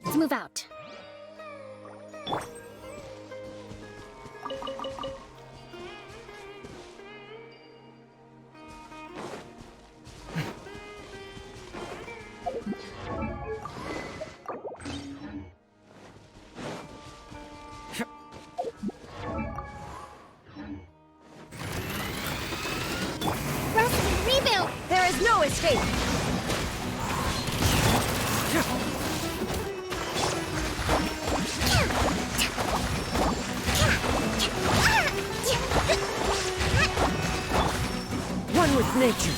Let's move out. Rebuild! There is no escape! One with nature.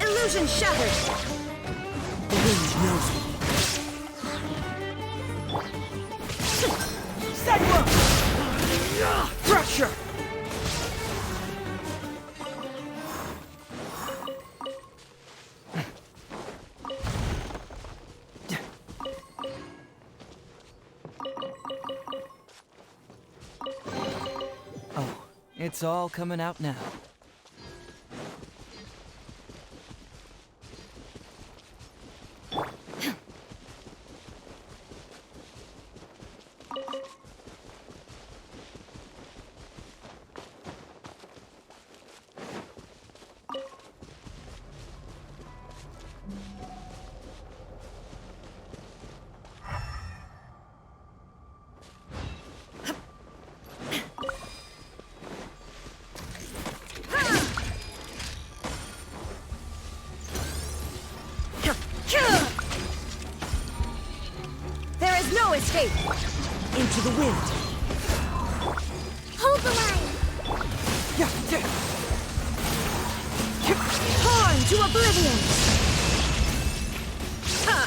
Illusion shattered! The wind knows me. Senwa! Pressure! Oh, it's all coming out now. escape! Into the wind! Hold the line! Torn to oblivion! Ha!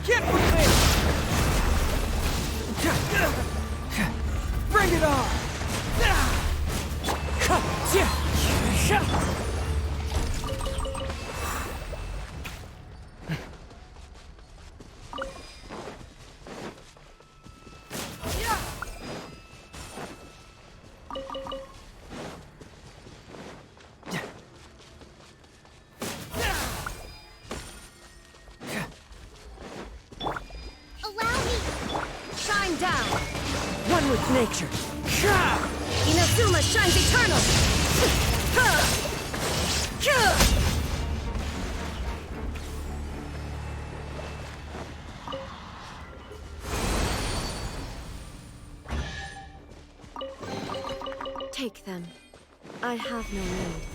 Get with me! Bring it on! Allow me! Shine down! One with nature! Inazuma shines eternal! Take them. I have no need.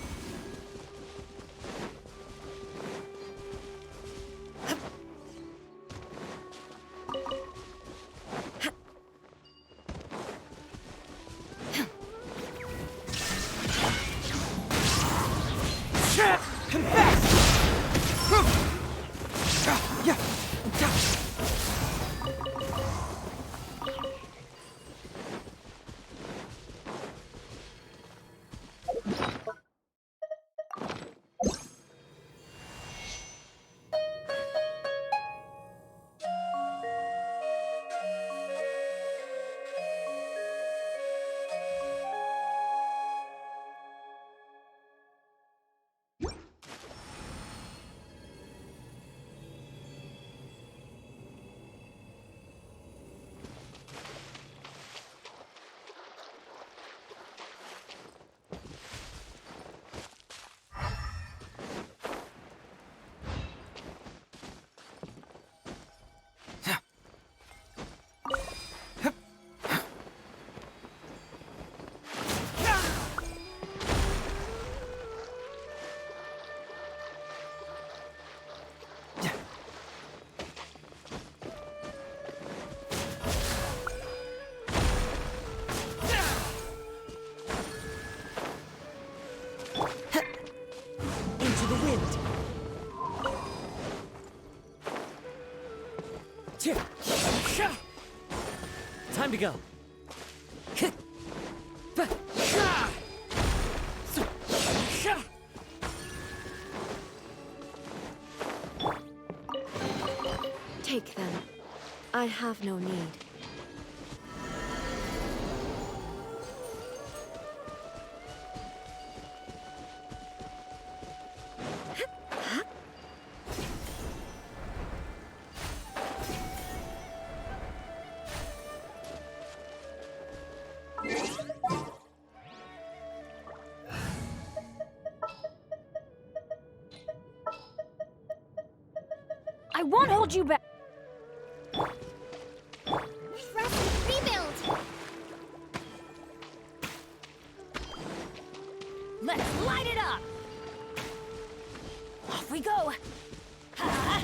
Time to go. Take them. I have no need. I won't hold you back. Rest and rebuild! Let's light it up. Off we go. Ha!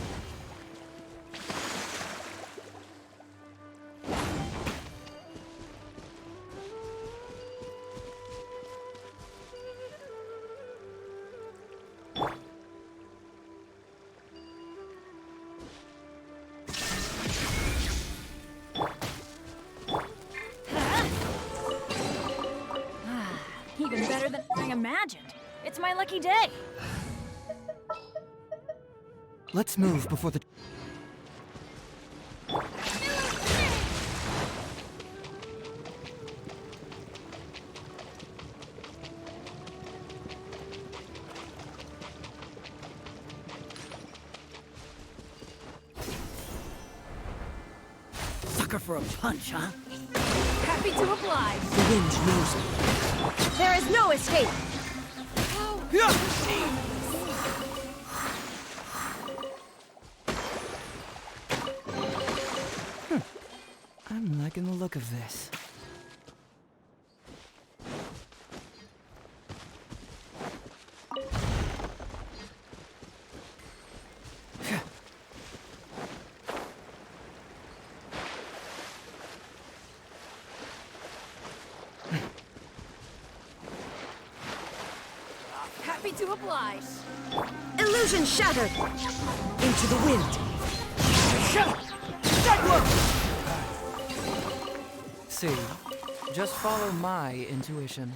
Even better than I imagined. It's my lucky day. Let's move before the... Sucker for a punch, huh? Happy to oblige. The wind knows me. There is no escape! I'm liking the look of this. to oblige. Illusion shattered! Into the wind! See, just follow my intuition.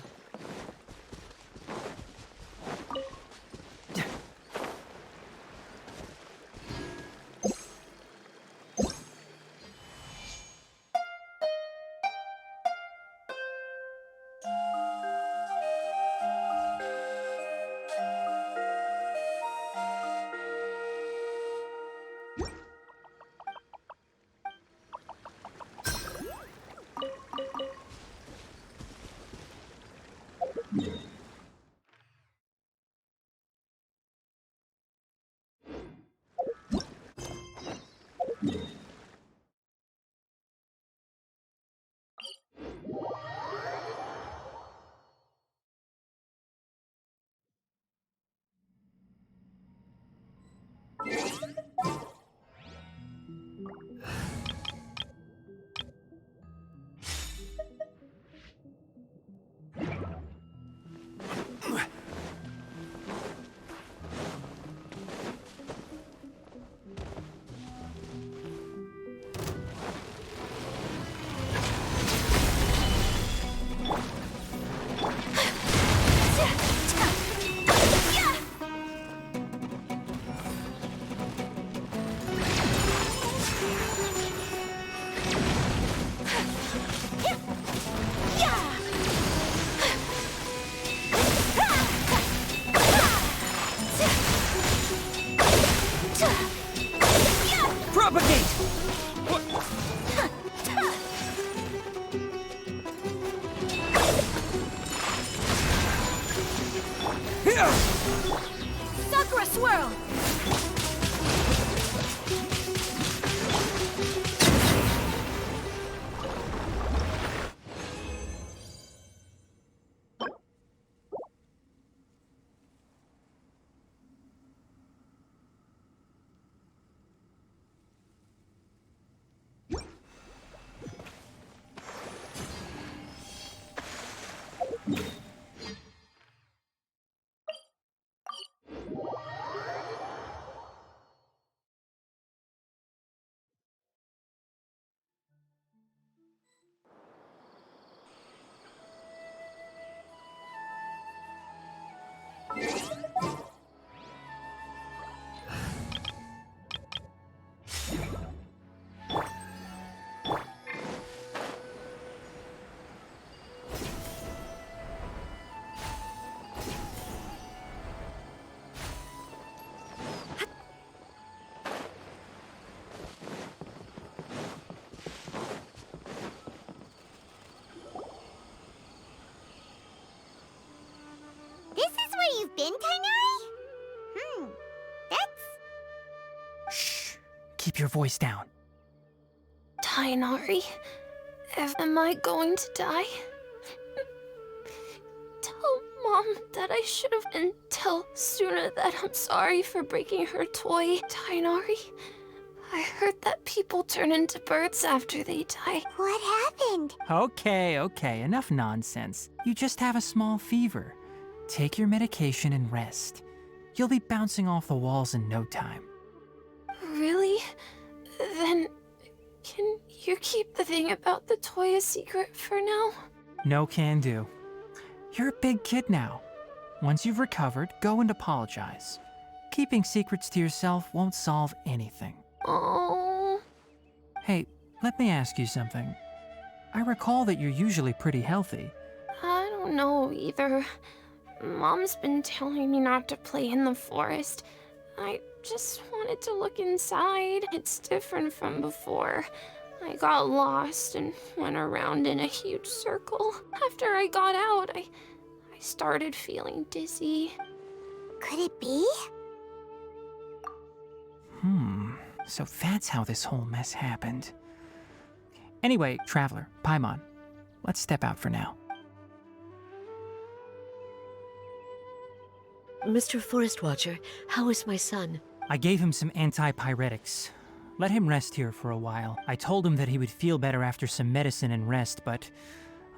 Sakura swirl! This is where you've been, Kainari? That's... Shh. Keep your voice down. Tainari, am I going to die? Tell Mom that I should have, and tell Suna that I'm sorry for breaking her toy. Tainari, I heard that people turn into birds after they die. What happened? Okay, enough nonsense. You just have a small fever. Take your medication and rest. You'll be bouncing off the walls in no time. Really? Then, can you keep the thing about the toy a secret for now? No can do. You're a big kid now. Once you've recovered, go and apologize. Keeping secrets to yourself won't solve anything. Oh. Hey, let me ask you something. I recall that you're usually pretty healthy. I don't know either. Mom's been telling me not to play in the forest. I just wanted to look inside. It's different from before. I got lost and went around in a huge circle. After I got out, I started feeling dizzy. Could it be? So that's how this whole mess happened. Anyway, Traveler, Paimon, let's step out for now. Mr. Forest Watcher, how is my son? I gave him some antipyretics. Let him rest here for a while. I told him that he would feel better after some medicine and rest, but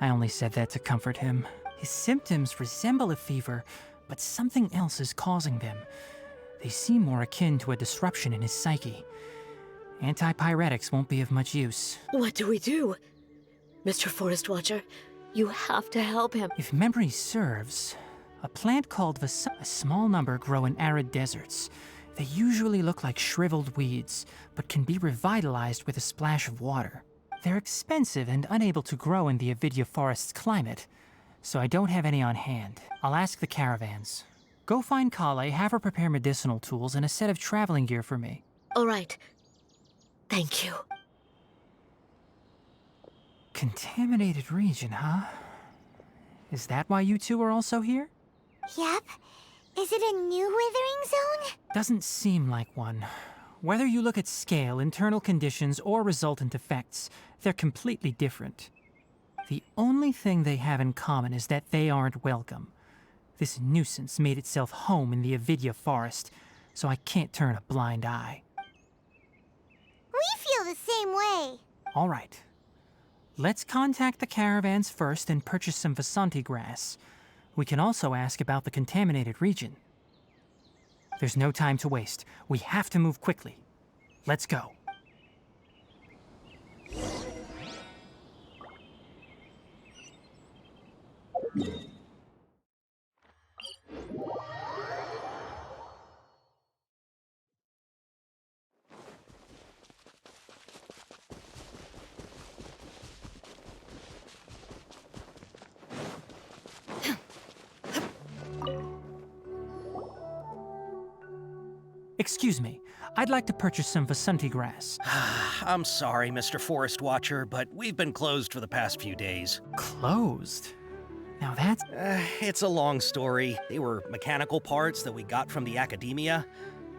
I only said that to comfort him. His symptoms resemble a fever, but something else is causing them. They seem more akin to a disruption in his psyche. Antipyretics won't be of much use. What do we do? Mr. Forest Watcher, you have to help him. If memory serves, a plant called a small number grow in arid deserts. They usually look like shriveled weeds, but can be revitalized with a splash of water. They're expensive and unable to grow in the Avidya Forest's climate, so I don't have any on hand. I'll ask the caravans. Go find Kale, have her prepare medicinal tools and a set of traveling gear for me. All right. Thank you. Contaminated region, huh? Is that why you two are also here? Yep. Is it a new withering zone? Doesn't seem like one. Whether you look at scale, internal conditions, or resultant effects, they're completely different. The only thing they have in common is that they aren't welcome. This nuisance made itself home in the Avidya Forest, so I can't turn a blind eye. We feel the same way. All right. Let's contact the caravans first and purchase some Vasanti grass. We can also ask about the contaminated region. There's no time to waste. We have to move quickly. Let's go. Excuse me, I'd like to purchase some Vasanti grass. I'm sorry, Mr. Forest Watcher, but we've been closed for the past few days. Closed? Now that's... It's a long story. They were mechanical parts that we got from the academia.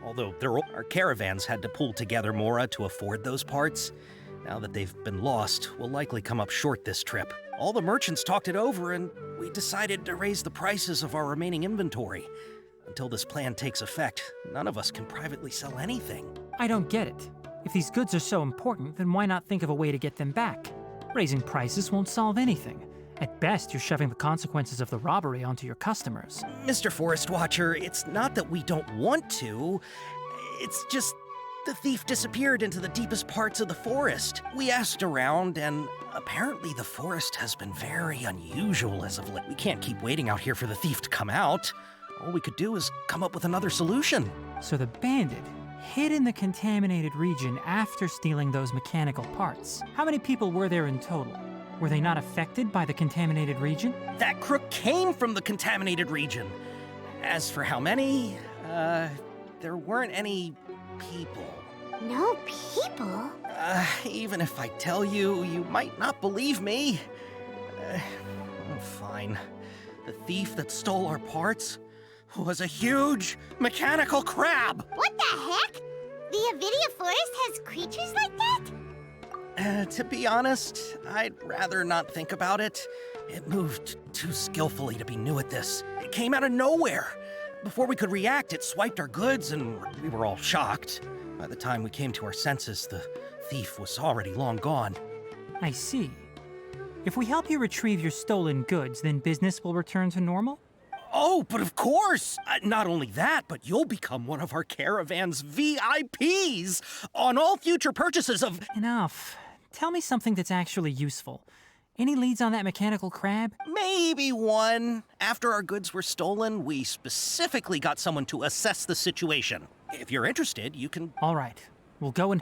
Although our caravans had to pull together Mora to afford those parts. Now that they've been lost, we'll likely come up short this trip. All the merchants talked it over, and we decided to raise the prices of our remaining inventory. Until this plan takes effect, none of us can privately sell anything. I don't get it. If these goods are so important, then why not think of a way to get them back? Raising prices won't solve anything. At best, you're shoving the consequences of the robbery onto your customers. Mr. Forest Watcher, it's not that we don't want to. It's just the thief disappeared into the deepest parts of the forest. We asked around, and apparently the forest has been very unusual as of late. We can't keep waiting out here for the thief to come out. All we could do is come up with another solution. So the bandit hid in the contaminated region after stealing those mechanical parts. How many people were there in total? Were they not affected by the contaminated region? That crook came from the contaminated region. As for how many, there weren't any people. No people? Even if I tell you, you might not believe me. Fine. The thief that stole our parts was a huge mechanical crab! What the heck? The Avidya Forest has creatures like that? To be honest, I'd rather not think about it. It moved too skillfully to be new at this. It came out of nowhere. Before we could react, it swiped our goods and we were all shocked. By the time we came to our senses, the thief was already long gone. I see. If we help you retrieve your stolen goods, then business will return to normal? Oh, but of course! Not only that, but you'll become one of our caravan's VIPs on all future purchases of... Enough. Tell me something that's actually useful. Any leads on that mechanical crab? Maybe one. After our goods were stolen, we specifically got someone to assess the situation. If you're interested, you can... All right. We'll go and...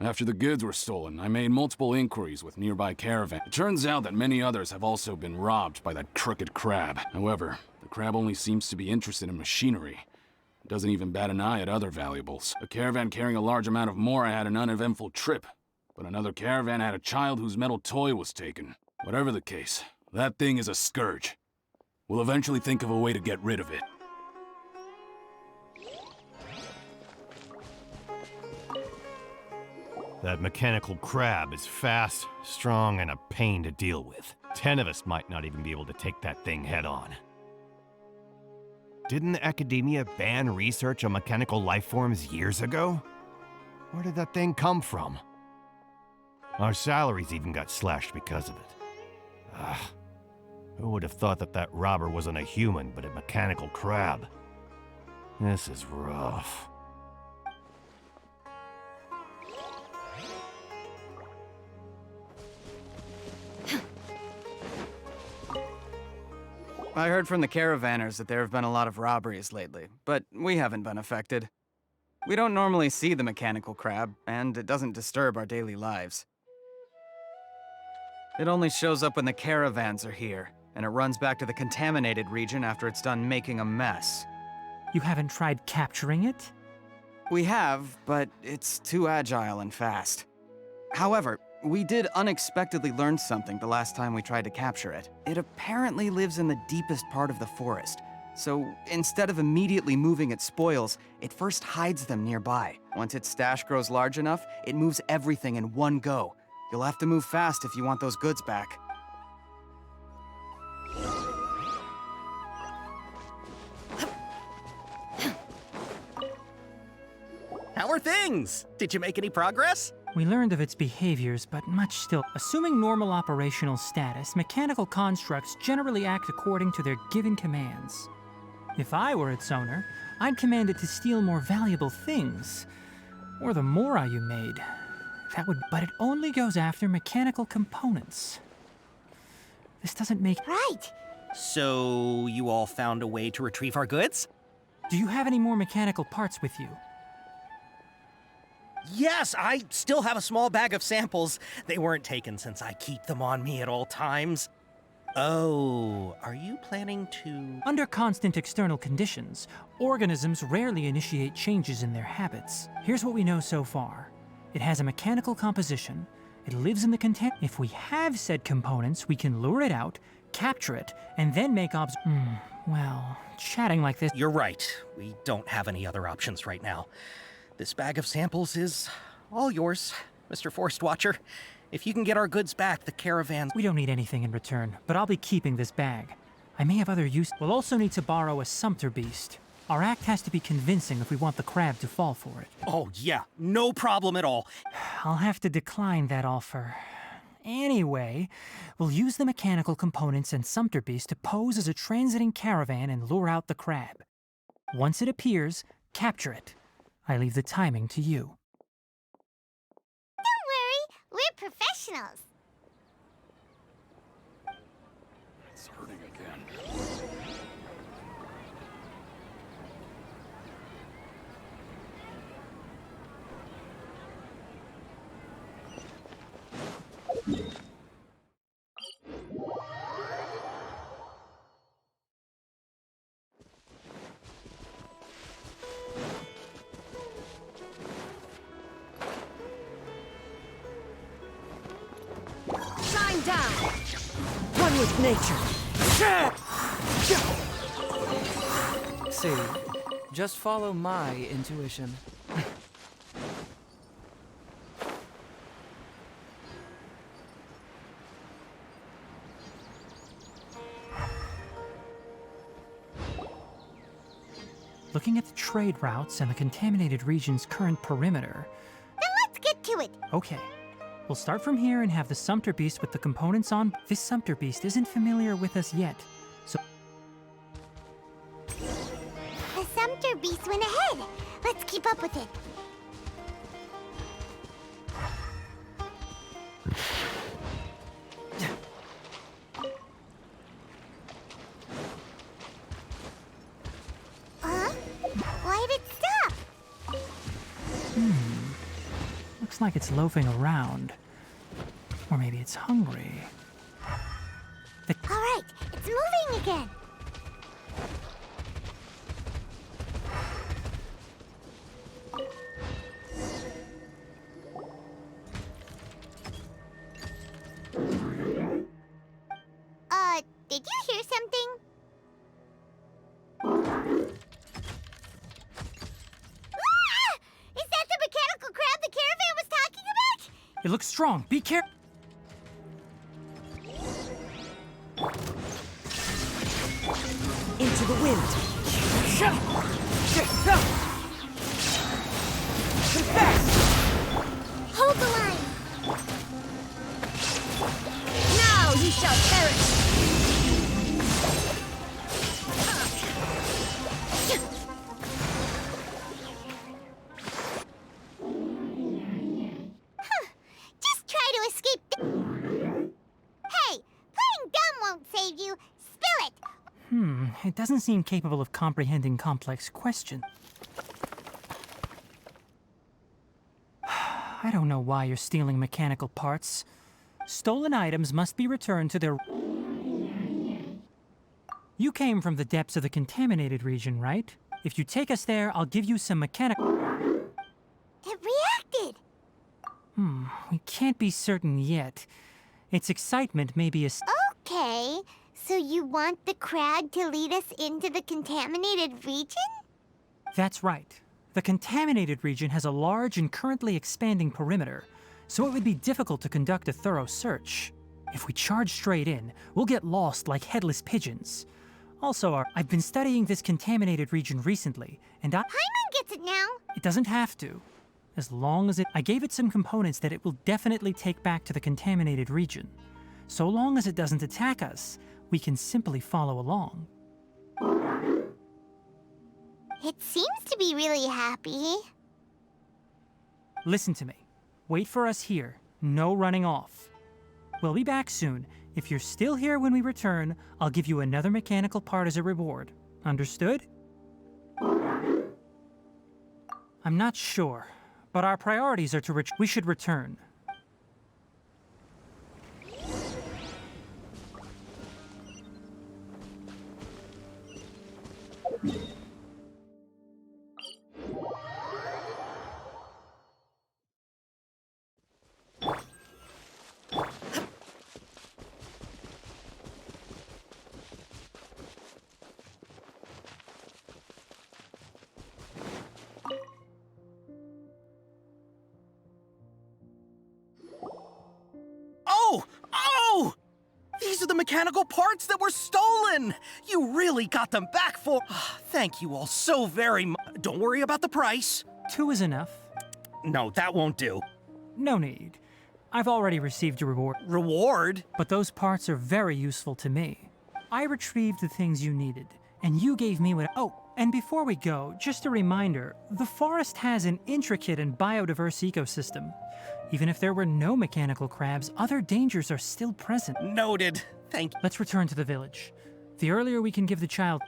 After the goods were stolen, I made multiple inquiries with nearby caravans. It turns out that many others have also been robbed by that crooked crab. However, the crab only seems to be interested in machinery. It doesn't even bat an eye at other valuables. A caravan carrying a large amount of Mora had an uneventful trip, but another caravan had a child whose metal toy was taken. Whatever the case, that thing is a scourge. We'll eventually think of a way to get rid of it. That mechanical crab is fast, strong, and a pain to deal with. 10 of us might not even be able to take that thing head on. Didn't the academia ban research on mechanical life forms years ago? Where did that thing come from? Our salaries even got slashed because of it. Ah, who would have thought that that robber wasn't a human, but a mechanical crab? This is rough. I heard from the caravanners that there have been a lot of robberies lately, but we haven't been affected. We don't normally see the mechanical crab, and it doesn't disturb our daily lives. It only shows up when the caravans are here, and it runs back to the contaminated region after it's done making a mess. You haven't tried capturing it? We have, but it's too agile and fast. However, we did unexpectedly learn something the last time we tried to capture it. It apparently lives in the deepest part of the forest, so instead of immediately moving its spoils, it first hides them nearby. Once its stash grows large enough, it moves everything in one go. You'll have to move fast if you want those goods back. How are things? Did you make any progress? We learned of its behaviors, but much still. Assuming normal operational status, mechanical constructs generally act according to their given commands. If I were its owner, I'd command it to steal more valuable things. Or the Mora you made. That would... But it only goes after mechanical components. This doesn't make... Right. So, you all found a way to retrieve our goods? Do you have any more mechanical parts with you? Yes, I still have a small bag of samples. They weren't taken since I keep them on me at all times. Oh, are you planning to... Under constant external conditions, organisms rarely initiate changes in their habits. Here's what we know so far. It has a mechanical composition. It lives in the content. If we have said components, we can lure it out, capture it, and then make well, chatting like this... You're right. We don't have any other options right now. This bag of samples is all yours, Mr. Forest Watcher. If you can get our goods back, the caravans... We don't need anything in return, but I'll be keeping this bag. I may have other use... We'll also need to borrow a sumpter beast. Our act has to be convincing if we want the crab to fall for it. Oh, yeah. No problem at all. I'll have to decline that offer. Anyway, we'll use the mechanical components and sumpter beast to pose as a transiting caravan and lure out the crab. Once it appears, capture it. I leave the timing to you. Don't worry, we're professionals. It's hurting again. Shine down! One with nature. See, just follow my intuition. Looking at the trade routes and the contaminated region's current perimeter... Then let's get to it. Okay. We'll start from here and have the sumpter beast with the components on... This sumpter beast isn't familiar with us yet, so... The sumpter beast went ahead. Let's keep up with it. Huh? Why did it stop? Looks like it's loafing around. Or maybe it's hungry. All right, it's moving again. Did you hear something? Ah! Is that the mechanical crab the caravan was talking about? It looks strong. Be careful. Into the wind. Hold the line. It doesn't seem capable of comprehending complex questions. I don't know why you're stealing mechanical parts. Stolen items must be returned to their... You came from the depths of the contaminated region, right? If you take us there, I'll give you some mechanical... It reacted! We can't be certain yet. Its excitement may be a... Okay, so you want the crab to lead us into the contaminated region? That's right. The contaminated region has a large and currently expanding perimeter, so it would be difficult to conduct a thorough search. If we charge straight in, we'll get lost like headless pigeons. Also, I've been studying this contaminated region recently, and Paimon gets it now! It doesn't have to. As long as I gave it some components that it will definitely take back to the contaminated region. So long as it doesn't attack us, we can simply follow along. It seems to be really happy. Listen to me. Wait for us here. No running off. We'll be back soon. If you're still here when we return, I'll give you another mechanical part as a reward. Understood? I'm not sure, but our priorities are to we should return. Oh! These are the mechanical parts that were stolen! You really got them back for... Thank you all so very much. Don't worry about the price. 2 is enough. No, that won't do. No need. I've already received a reward. Reward? But those parts are very useful to me. I retrieved the things you needed, and you gave me what... Oh, and before we go, just a reminder, the forest has an intricate and biodiverse ecosystem. Even if there were no mechanical crabs, other dangers are still present. Noted. Thank you. Let's return to the village. The earlier we can give the child...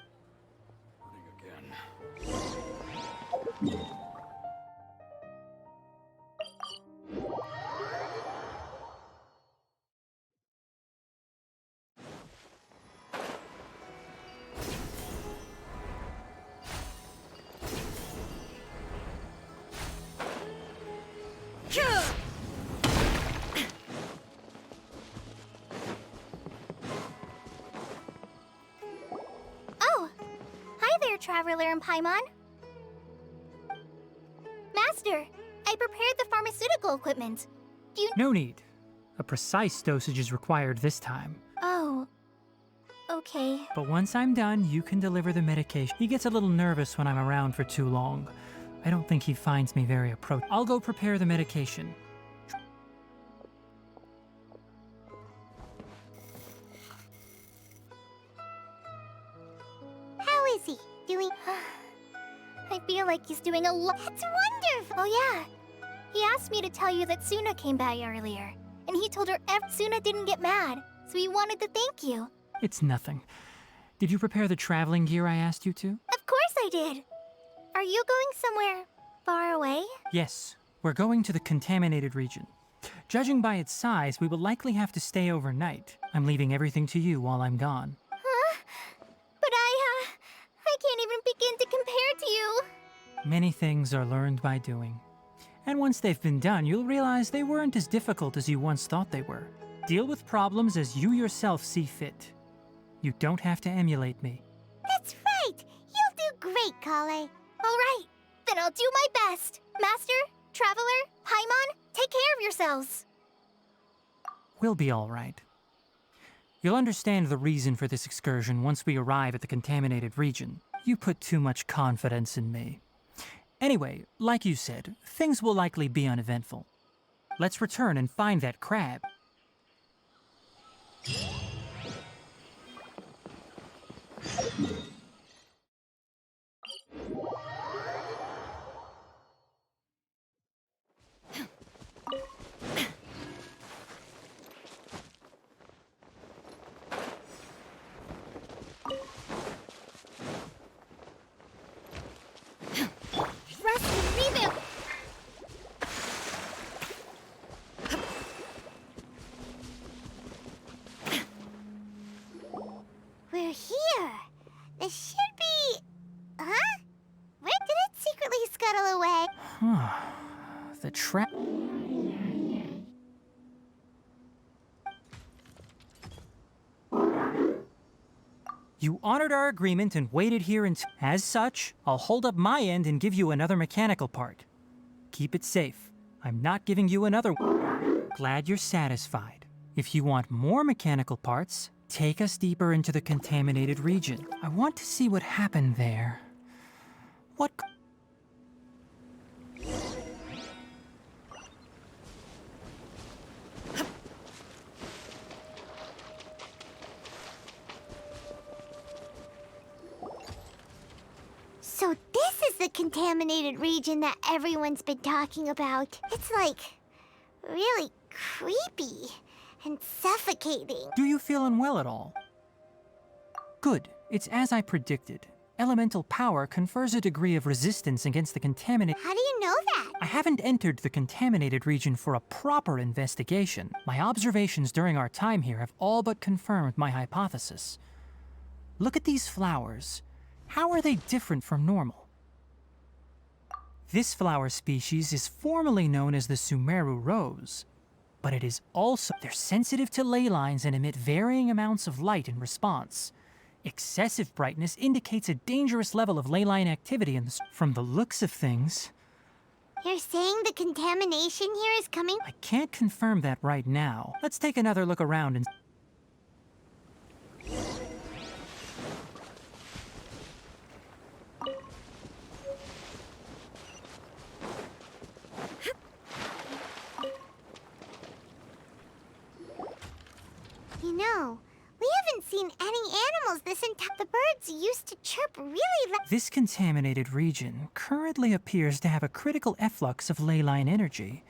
Oh! Hi there, Traveler and Paimon. Master, I prepared the pharmaceutical equipment. Do you... No need. A precise dosage is required this time. Oh. Okay. But once I'm done, you can deliver the medication. He gets a little nervous when I'm around for too long. I don't think he finds me very approachable. I'll go prepare the medication. How is he? Doing... I feel like he's doing a lot. That's wonderful! Oh yeah. He asked me to tell you that Suna came by earlier. And he told her Suna didn't get mad. So he wanted to thank you. It's nothing. Did you prepare the traveling gear I asked you to? Of course I did. Are you going somewhere far away? Yes. We're going to the contaminated region. Judging by its size, we will likely have to stay overnight. I'm leaving everything to you while I'm gone. Huh? But I can't even begin to compare to you. Many things are learned by doing. And once they've been done, you'll realize they weren't as difficult as you once thought they were. Deal with problems as you yourself see fit. You don't have to emulate me. That's right! You'll do great, Kale. All right, then I'll do my best. Master, Traveler, Paimon, take care of yourselves. We'll be all right. You'll understand the reason for this excursion once we arrive at the contaminated region. You put too much confidence in me. Anyway, like you said, things will likely be uneventful. Let's return and find that crab. This should be... Huh? Where did it secretly scuttle away? The trap. You honored our agreement and waited here and as such, I'll hold up my end and give you another mechanical part. Keep it safe. I'm not giving you another one. Glad you're satisfied. If you want more mechanical parts, take us deeper into the contaminated region. I want to see what happened there. What... So this is the contaminated region that everyone's been talking about. It's like really creepy and suffocating. Do you feel unwell at all? Good. It's as I predicted. Elemental power confers a degree of resistance against the contaminated... How do you know that? I haven't entered the contaminated region for a proper investigation. My observations during our time here have all but confirmed my hypothesis. Look at these flowers. How are they different from normal? This flower species is formally known as the Sumeru rose, but it is also... They're sensitive to ley lines and emit varying amounts of light in response. Excessive brightness indicates a dangerous level of ley line activity in the... From the looks of things... You're saying the contamination here is coming? I can't confirm that right now. Let's take another look around and... You know, we haven't seen any animals this entire... The birds used to chirp really loud. This contaminated region currently appears to have a critical efflux of ley line energy,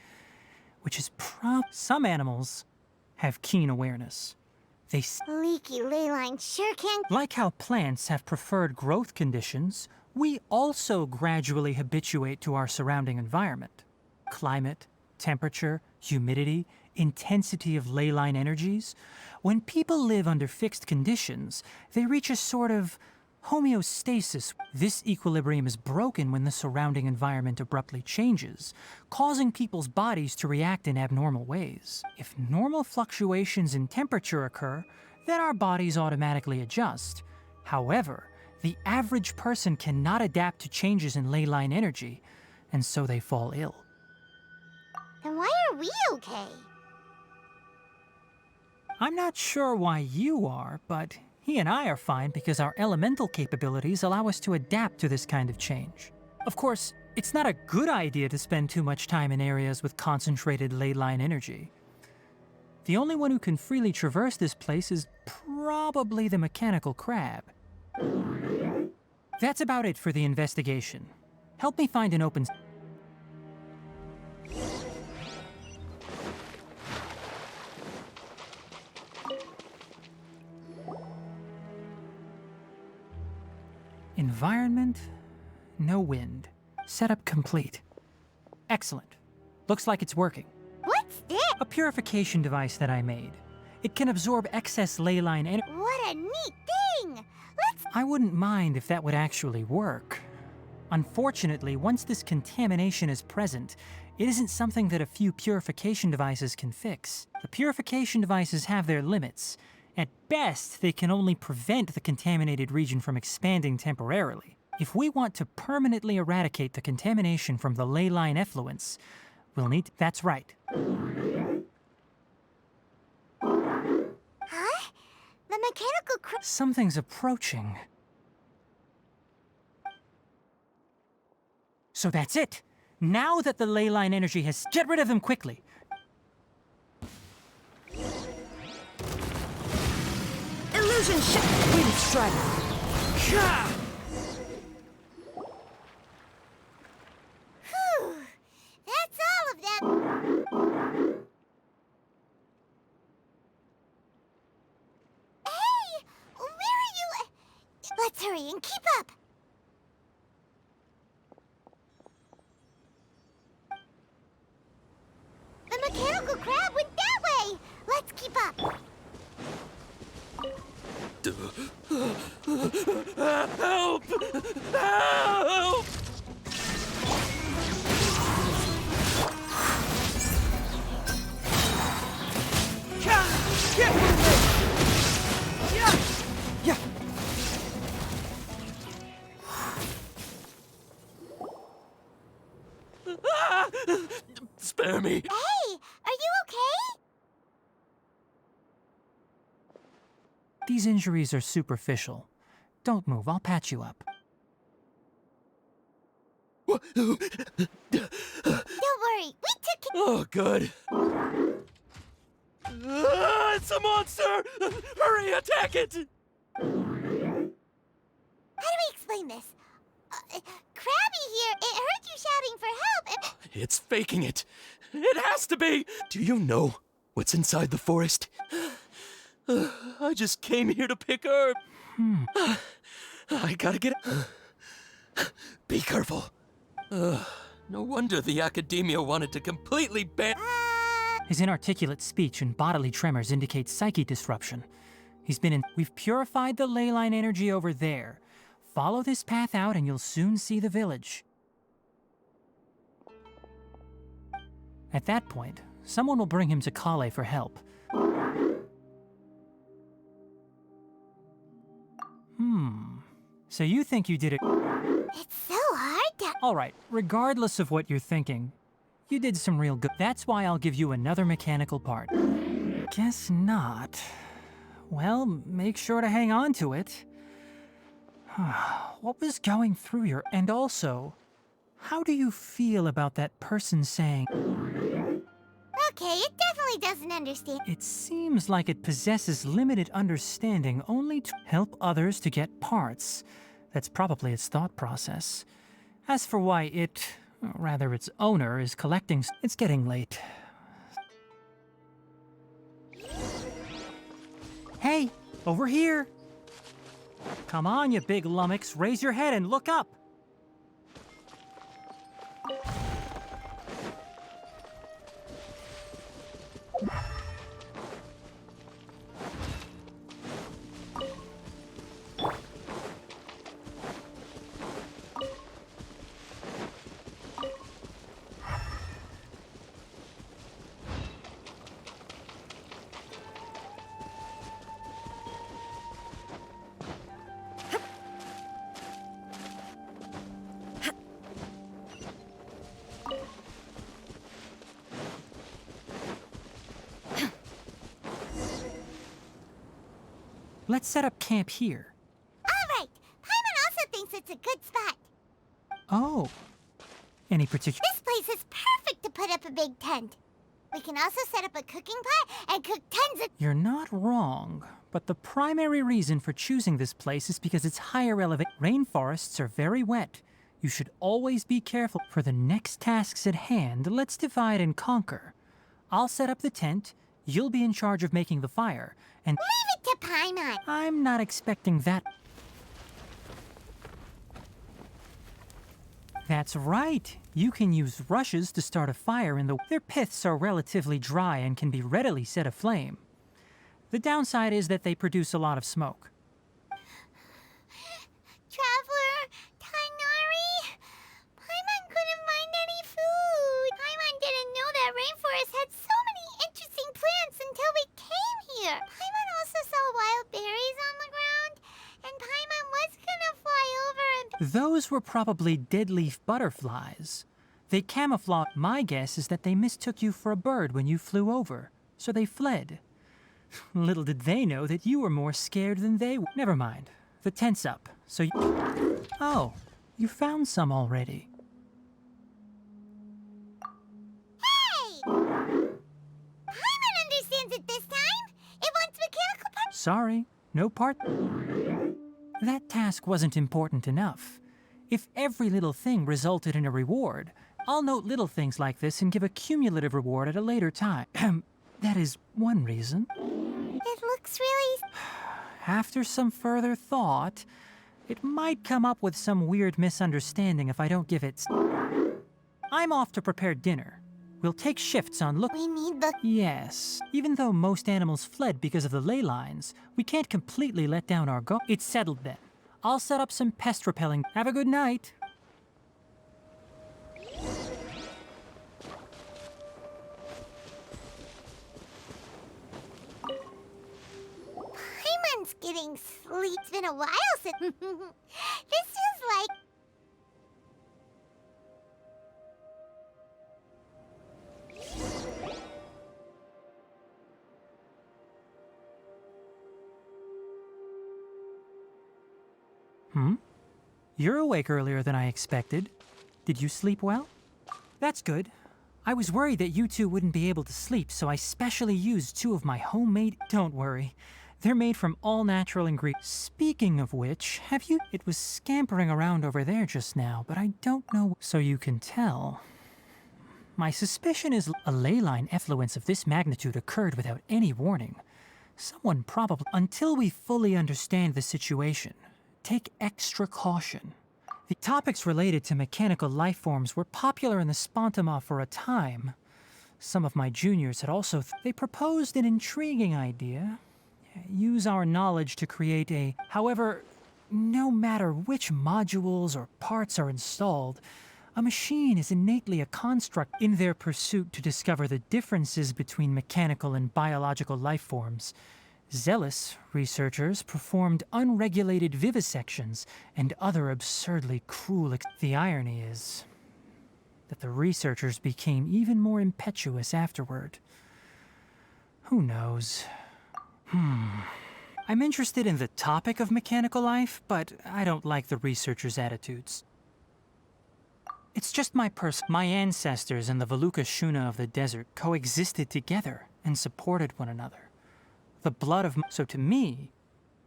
which is Some animals have keen awareness. They Leaky ley line sure can... Like how plants have preferred growth conditions, we also gradually habituate to our surrounding environment. Climate, temperature, humidity, intensity of ley line energies. When people live under fixed conditions, they reach a sort of homeostasis. This equilibrium is broken when the surrounding environment abruptly changes, causing people's bodies to react in abnormal ways. If normal fluctuations in temperature occur, then our bodies automatically adjust. However, the average person cannot adapt to changes in ley line energy, and so they fall ill. Then why are we okay? I'm not sure why you are, but he and I are fine because our elemental capabilities allow us to adapt to this kind of change. Of course, it's not a good idea to spend too much time in areas with concentrated ley line energy. The only one who can freely traverse this place is probably the mechanical crab. That's about it for the investigation. Help me find an open... Environment, no wind. Setup complete. Excellent. Looks like it's working. What's this? A purification device that I made. It can absorb excess ley line energy. What a neat thing! I wouldn't mind if that would actually work. Unfortunately, once this contamination is present, it isn't something that a few purification devices can fix. The purification devices have their limits. At best, they can only prevent the contaminated region from expanding temporarily. If we want to permanently eradicate the contamination from the ley line effluents, we'll need... That's right. Huh? The mechanical Something's approaching. So that's it. Now that the ley line energy has... Get rid of them quickly. Illusion shot! Wind strike! Whew! That's all of them! Hey! Where are you? Let's hurry and keep up! The mechanical crab went that way! Let's keep up! Help! Help! Yeah. Spare me. Hey, are you okay? These injuries are superficial. Don't move, I'll patch you up. Don't worry, we took care. Oh, good. It's a monster! Hurry, attack it! How do we explain this? Krabby here, it heard you shouting for help. It's faking it. It has to be. Do you know what's inside the forest? I just came here to pick herb. I gotta get. Be careful. No wonder the academia wanted to completely ban. His inarticulate speech and bodily tremors indicate psyche disruption. We've purified the ley line energy over there. Follow this path out and you'll soon see the village. At that point, someone will bring him to Kale for help. So you think you did it? It's so hard to. Alright, regardless of what you're thinking, you did some real good. That's why I'll give you another mechanical part. Guess not. Well, make sure to hang on to it. What was going through your... And also, how do you feel about that person saying... Okay, it definitely doesn't understand. It seems like it possesses limited understanding only to help others to get parts. That's probably its thought process. As for why it, or rather its owner, is collecting... It's getting late. Hey, over here! Come on, you big lummox, raise your head and look up! Let's set up camp here. All right, Paimon also thinks it's a good spot. Oh. Any particular... This place is perfect to put up a big tent. We can also set up a cooking pot and cook tons of... You're not wrong, but the primary reason for choosing this place is because it's higher elevation. Rainforests are very wet. You should always be careful. For the next tasks at hand, let's divide and conquer. I'll set up the tent, you'll be in charge of making the fire, and... Leave it to Paimon. I'm not expecting that. That's right. You can use rushes to start a fire in the... Their piths are relatively dry and can be readily set aflame. The downside is that they produce a lot of smoke. Traveler, Tainari, Paimon couldn't find any food. Paimon didn't know that rainforest had so many interesting plants until we came here. Paimon also saw wild berries on the ground, and Paimon was gonna fly over and... Those were probably deadleaf butterflies. They camouflage. My guess is that they mistook you for a bird when you flew over, so they fled. Little did they know that you were more scared than they were. Never mind. The tent's up, so you... Oh, you found some already. Hey! Paimon understands it this time. It wants mechanical parts. Sorry, no part... That task wasn't important enough. If every little thing resulted in a reward, I'll note little things like this and give a cumulative reward at a later time. That is one reason. It looks really... After some further thought, it might come up with some weird misunderstanding if I don't give it... I'm off to prepare dinner. We'll take shifts on look... We need the... Yes. Even though most animals fled because of the ley lines, we can't completely let down our guard. It's settled then. I'll set up some pest repelling. Have a good night. Paimon's getting sleep. It's been a while since. This is like. You're awake earlier than I expected. Did you sleep well? That's good. I was worried that you two wouldn't be able to sleep, so I specially used 2 of my homemade... Don't worry. They're made from all natural ingredients. Speaking of which, have you... It was scampering around over there just now, but I don't know... So you can tell. My suspicion is a ley line effluence of this magnitude occurred without any warning. Someone probably... Until we fully understand the situation, take extra caution. The topics related to mechanical life forms were popular in the Spontama for a time. Some of my juniors had also... They proposed an intriguing idea. Use our knowledge to create a... However, no matter which modules or parts are installed, a machine is innately a construct. In their pursuit to discover the differences between mechanical and biological life forms, zealous researchers performed unregulated vivisections and other absurdly cruel... The irony is that the researchers became even more impetuous afterward. Who knows? I'm interested in the topic of mechanical life, but I don't like the researchers' attitudes. It's just my ancestors and the Valuka Shuna of the desert coexisted together and supported one another. The blood of... So to me,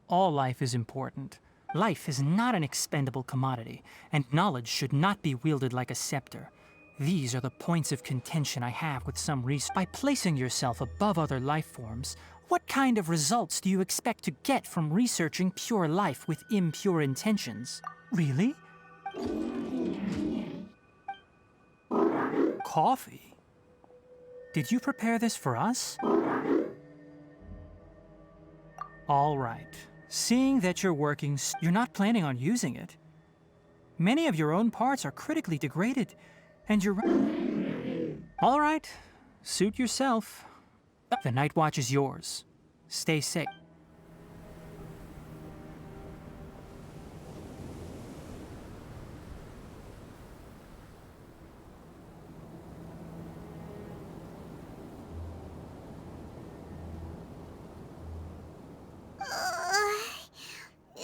all life is important. Life is not an expendable commodity, and knowledge should not be wielded like a scepter. These are the points of contention I have with some research. By placing yourself above other life forms, what kind of results do you expect to get from researching pure life with impure intentions? Really? Coffee? Did you prepare this for us? All right. Seeing that you're working, you're not planning on using it. Many of your own parts are critically degraded, and you're... All right. Suit yourself. The night watch is yours. Stay safe.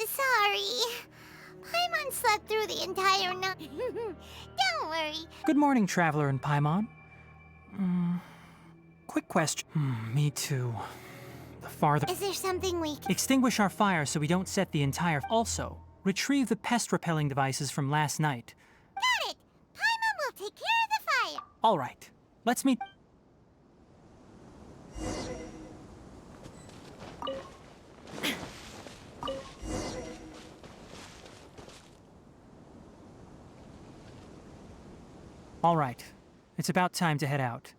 Sorry. Paimon slept through the entire night. Don't worry. Good morning, Traveler and Paimon. Quick question. Me too. The farther... Is there something we can... Extinguish our fire so we don't set the entire... Also, retrieve the pest-repelling devices from last night. Got it! Paimon will take care of the fire. All right. Let's meet... All right. It's about time to head out.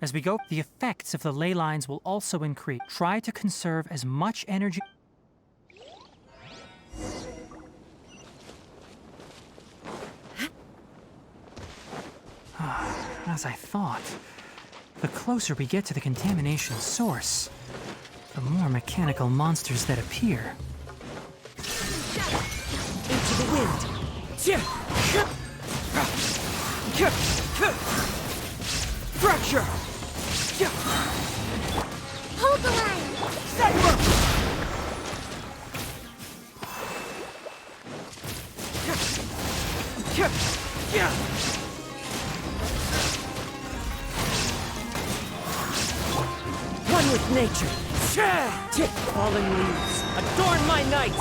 As we go, the effects of the ley lines will also increase. Try to conserve as much energy... As I thought. The closer we get to the contamination source, the more mechanical monsters that appear. Into the wind. Fracture! Hold the line. One with nature. Fallen leaves, adorn my night.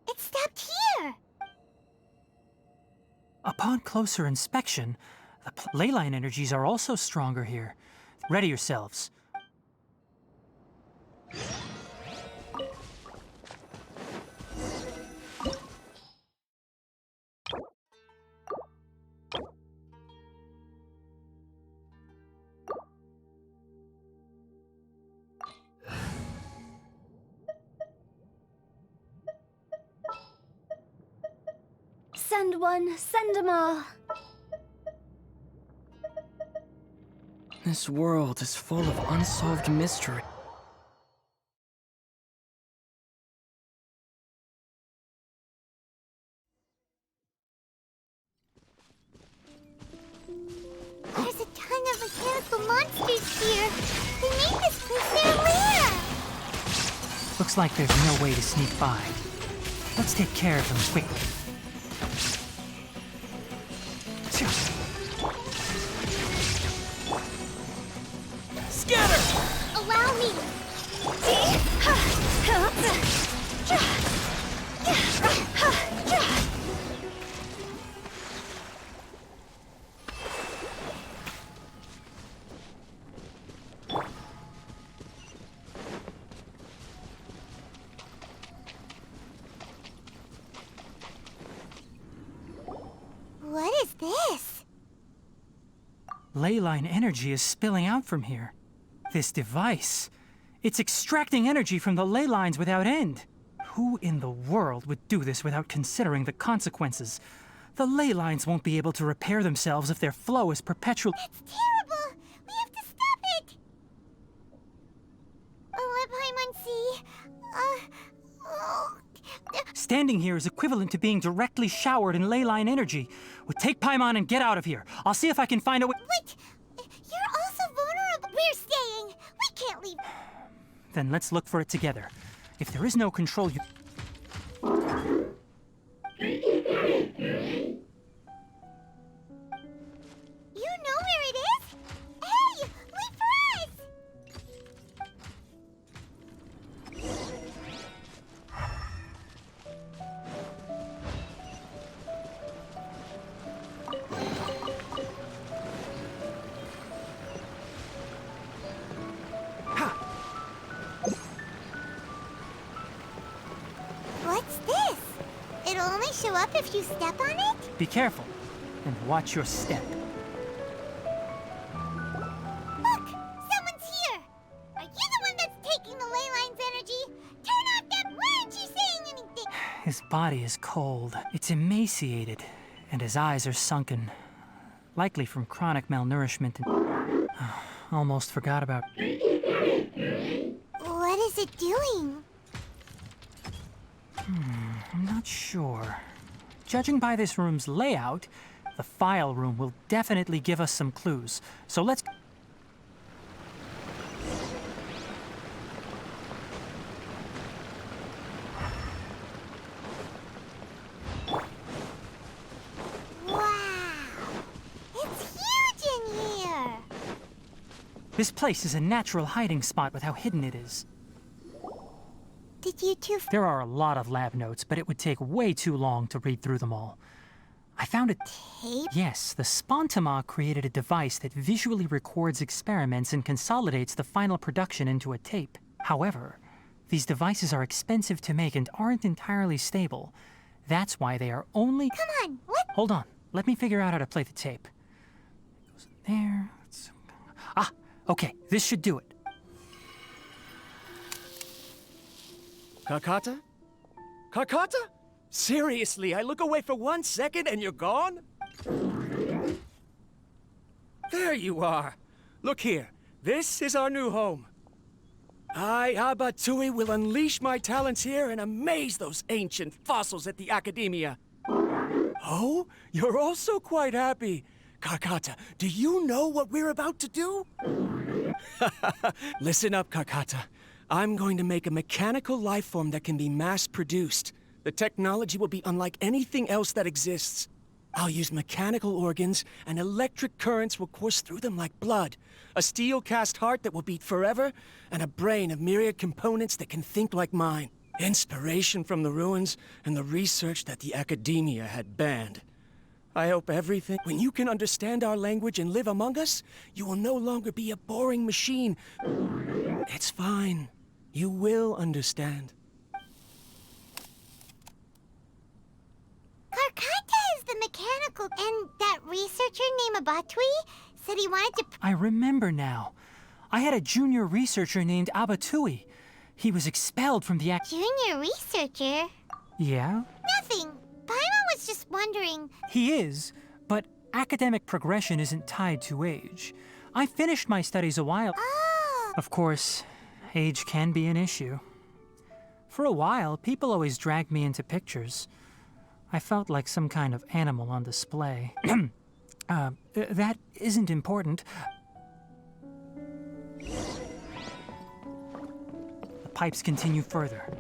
It stopped here. Upon closer inspection, the ley line energies are also stronger here. Ready yourselves. Send one, send 'em all. This world is full of unsolved mystery. There's a ton of mechanical monsters here. They made this place their lair. Looks like there's no way to sneak by. Let's take care of them quickly. Scatter! Allow me. What is this? Leyline energy is spilling out from here. This device, it's extracting energy from the ley lines without end. Who in the world would do this without considering the consequences? The ley lines won't be able to repair themselves if their flow is perpetual. It's terrible. We have to stop it. Paimon-si. Standing here is equivalent to being directly showered in leyline energy. Well, take Paimon and get out of here. I'll see if I can find a way. Wait. You're also vulnerable. We're staying. We can't leave. Then let's look for it together. If there is no control, you... You know where it is? Hey, wait for us! What's this? It'll only show up if you step on it? Be careful, and watch your step. Look! Someone's here! Are you the one that's taking the ley line's energy? Turn off that! Why aren't you saying anything? His body is cold. It's emaciated, and his eyes are sunken. Likely from chronic malnourishment and... Almost forgot about... What is it doing? I'm not sure. Judging by this room's layout, the file room will definitely give us some clues. So let's... Wow! It's huge in here! This place is a natural hiding spot with how hidden it is. Did you two... There are a lot of lab notes, but it would take way too long to read through them all. I found a... tape? Yes, the Spontama created a device that visually records experiments and consolidates the final production into a tape. However, these devices are expensive to make and aren't entirely stable. That's why they are only... Come on, what? Hold on, let me figure out how to play the tape. It goes there... Ah, okay, this should do it. Kakata? Kakata? Seriously, I look away for 1 second and you're gone? There you are. Look here. This is our new home. I, Abatui, will unleash my talents here and amaze those ancient fossils at the Academia. Oh, you're also quite happy. Kakata, do you know what we're about to do? Listen up, Kakata. I'm going to make a mechanical life form that can be mass-produced. The technology will be unlike anything else that exists. I'll use mechanical organs, and electric currents will course through them like blood. A steel-cast heart that will beat forever, and a brain of myriad components that can think like mine. Inspiration from the ruins, and the research that the Academia had banned. I hope everything... When you can understand our language and live among us, you will no longer be a boring machine. It's fine. You will understand. Karkata is the mechanical... And that researcher named Abatui said he wanted to... I remember now. I had a junior researcher named Abatui. He was expelled from the Junior researcher? Yeah? Nothing. Paimon was just just wondering. He is, but academic progression isn't tied to age. I finished my studies a while. Oh! Of course, age can be an issue. For a while, people always dragged me into pictures. I felt like some kind of animal on display. That isn't important. The pipes continue further.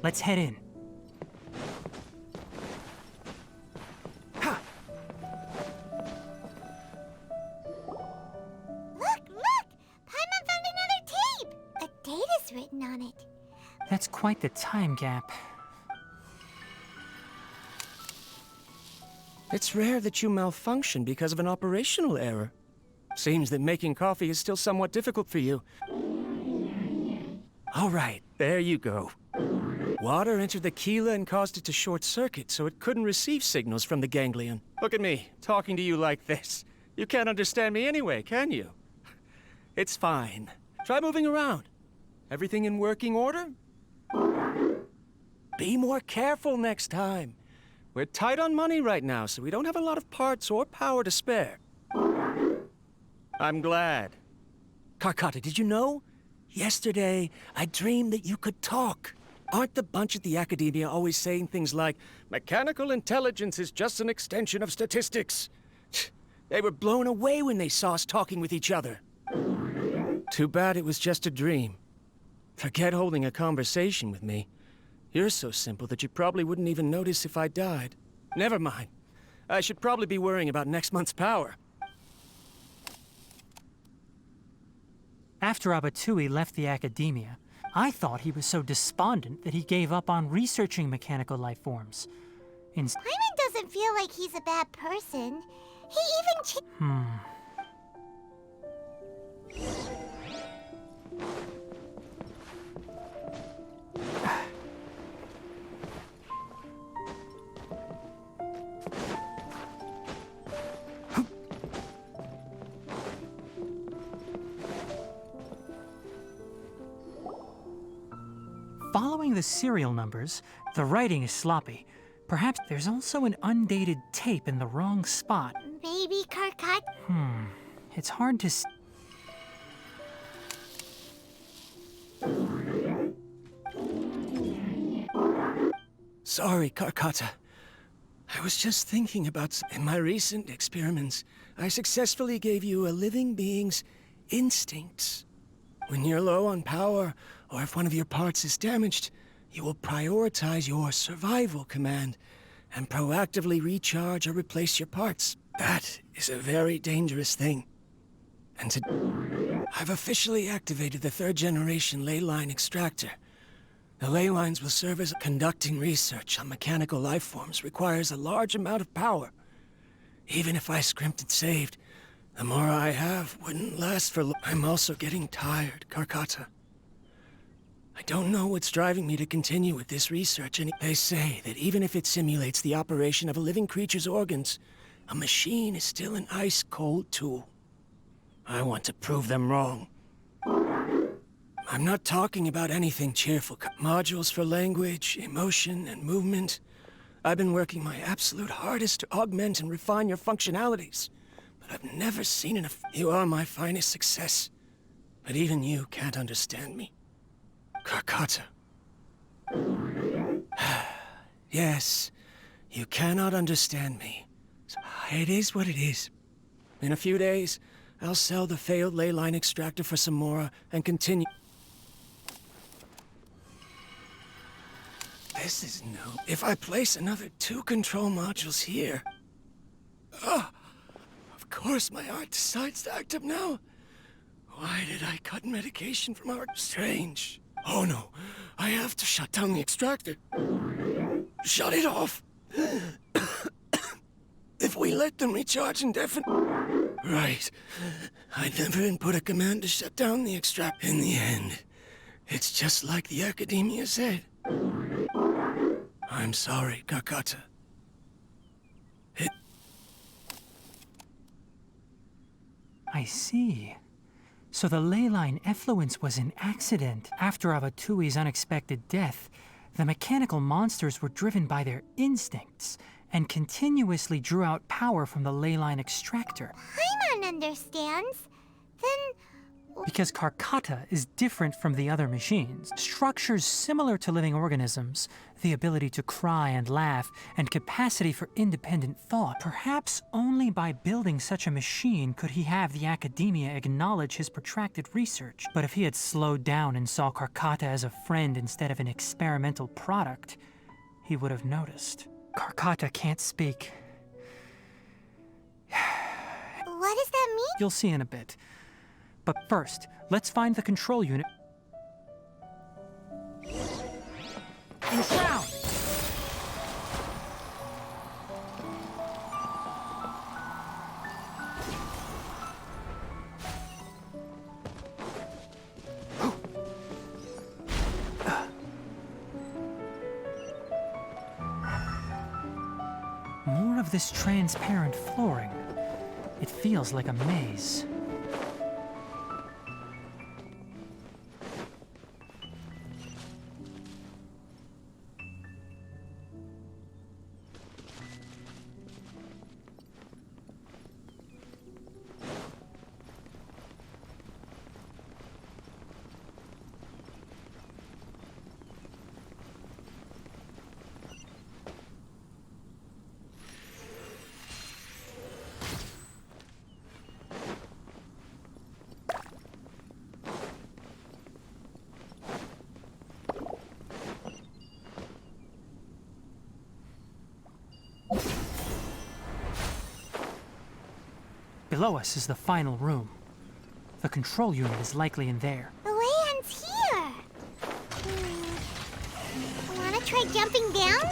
Let's head in. Look! Paimon found another tape! A date is written on it. That's quite the time gap. It's rare that you malfunction because of an operational error. Seems that making coffee is still somewhat difficult for you. All right, there you go. Water entered the chela and caused it to short circuit, so it couldn't receive signals from the ganglion. Look at me, talking to you like this. You can't understand me anyway, can you? It's fine. Try moving around. Everything in working order? Be more careful next time. We're tight on money right now, so we don't have a lot of parts or power to spare. I'm glad. Karkata, did you know? Yesterday, I dreamed that you could talk. Aren't the bunch at the Academia always saying things like, mechanical intelligence is just an extension of statistics? They were blown away when they saw us talking with each other. Too bad it was just a dream. Forget holding a conversation with me. You're so simple that you probably wouldn't even notice if I died. Never mind. I should probably be worrying about next month's power. After Abatui left the Academia, I thought he was so despondent that he gave up on researching mechanical life forms. Paimon doesn't feel like he's a bad person. He even Following the serial numbers, the writing is sloppy. Perhaps there's also an undated tape in the wrong spot. Maybe Karkat. It's hard to Sorry, Karkata. I was just thinking about... In my recent experiments, I successfully gave you a living being's instincts. When you're low on power, or if one of your parts is damaged, you will prioritize your survival command and proactively recharge or replace your parts. That is a very dangerous thing. And I've officially activated the third-generation ley line extractor. The ley lines will serve as conducting research on mechanical life forms requires a large amount of power. Even if I scrimped and saved, the more I have wouldn't last for long. I'm also getting tired, Karkata. I don't know what's driving me to continue with this research, and they say that even if it simulates the operation of a living creature's organs, a machine is still an ice-cold tool. I want to prove them wrong. I'm not talking about anything cheerful. Modules for language, emotion, and movement. I've been working my absolute hardest to augment and refine your functionalities, but I've never seen enough. You are my finest success, but even you can't understand me. Karkata. Yes, you cannot understand me. It is what it is. In a few days, I'll sell the failed ley line extractor for some more and continue. This is no... If I place another 2 control modules here... of course my heart decides to act up now. Why did I cut medication from our... Strange. Oh no, I have to shut down the extractor. Shut it off. If we let them recharge indefinitely... Right. I never input a command to shut down the extractor. In the end, it's just like the Academia said. I'm sorry, Karkata. I see. So the ley line effluence was an accident. After Avatui's unexpected death, the mechanical monsters were driven by their instincts and continuously drew out power from the ley line extractor. Paimon understands. Then Because Karkata is different from the other machines. Structures similar to living organisms, the ability to cry and laugh, and capacity for independent thought. Perhaps only by building such a machine could he have the academia acknowledge his protracted research. But if he had slowed down and saw Karkata as a friend instead of an experimental product, he would have noticed. Karkata can't speak. what does that mean? You'll see in a bit. But first, let's find the control unit. Enshroud! More of this transparent flooring. It feels like a maze. Below us is the final room. The control unit is likely in there. The way ends here. Wanna try jumping down?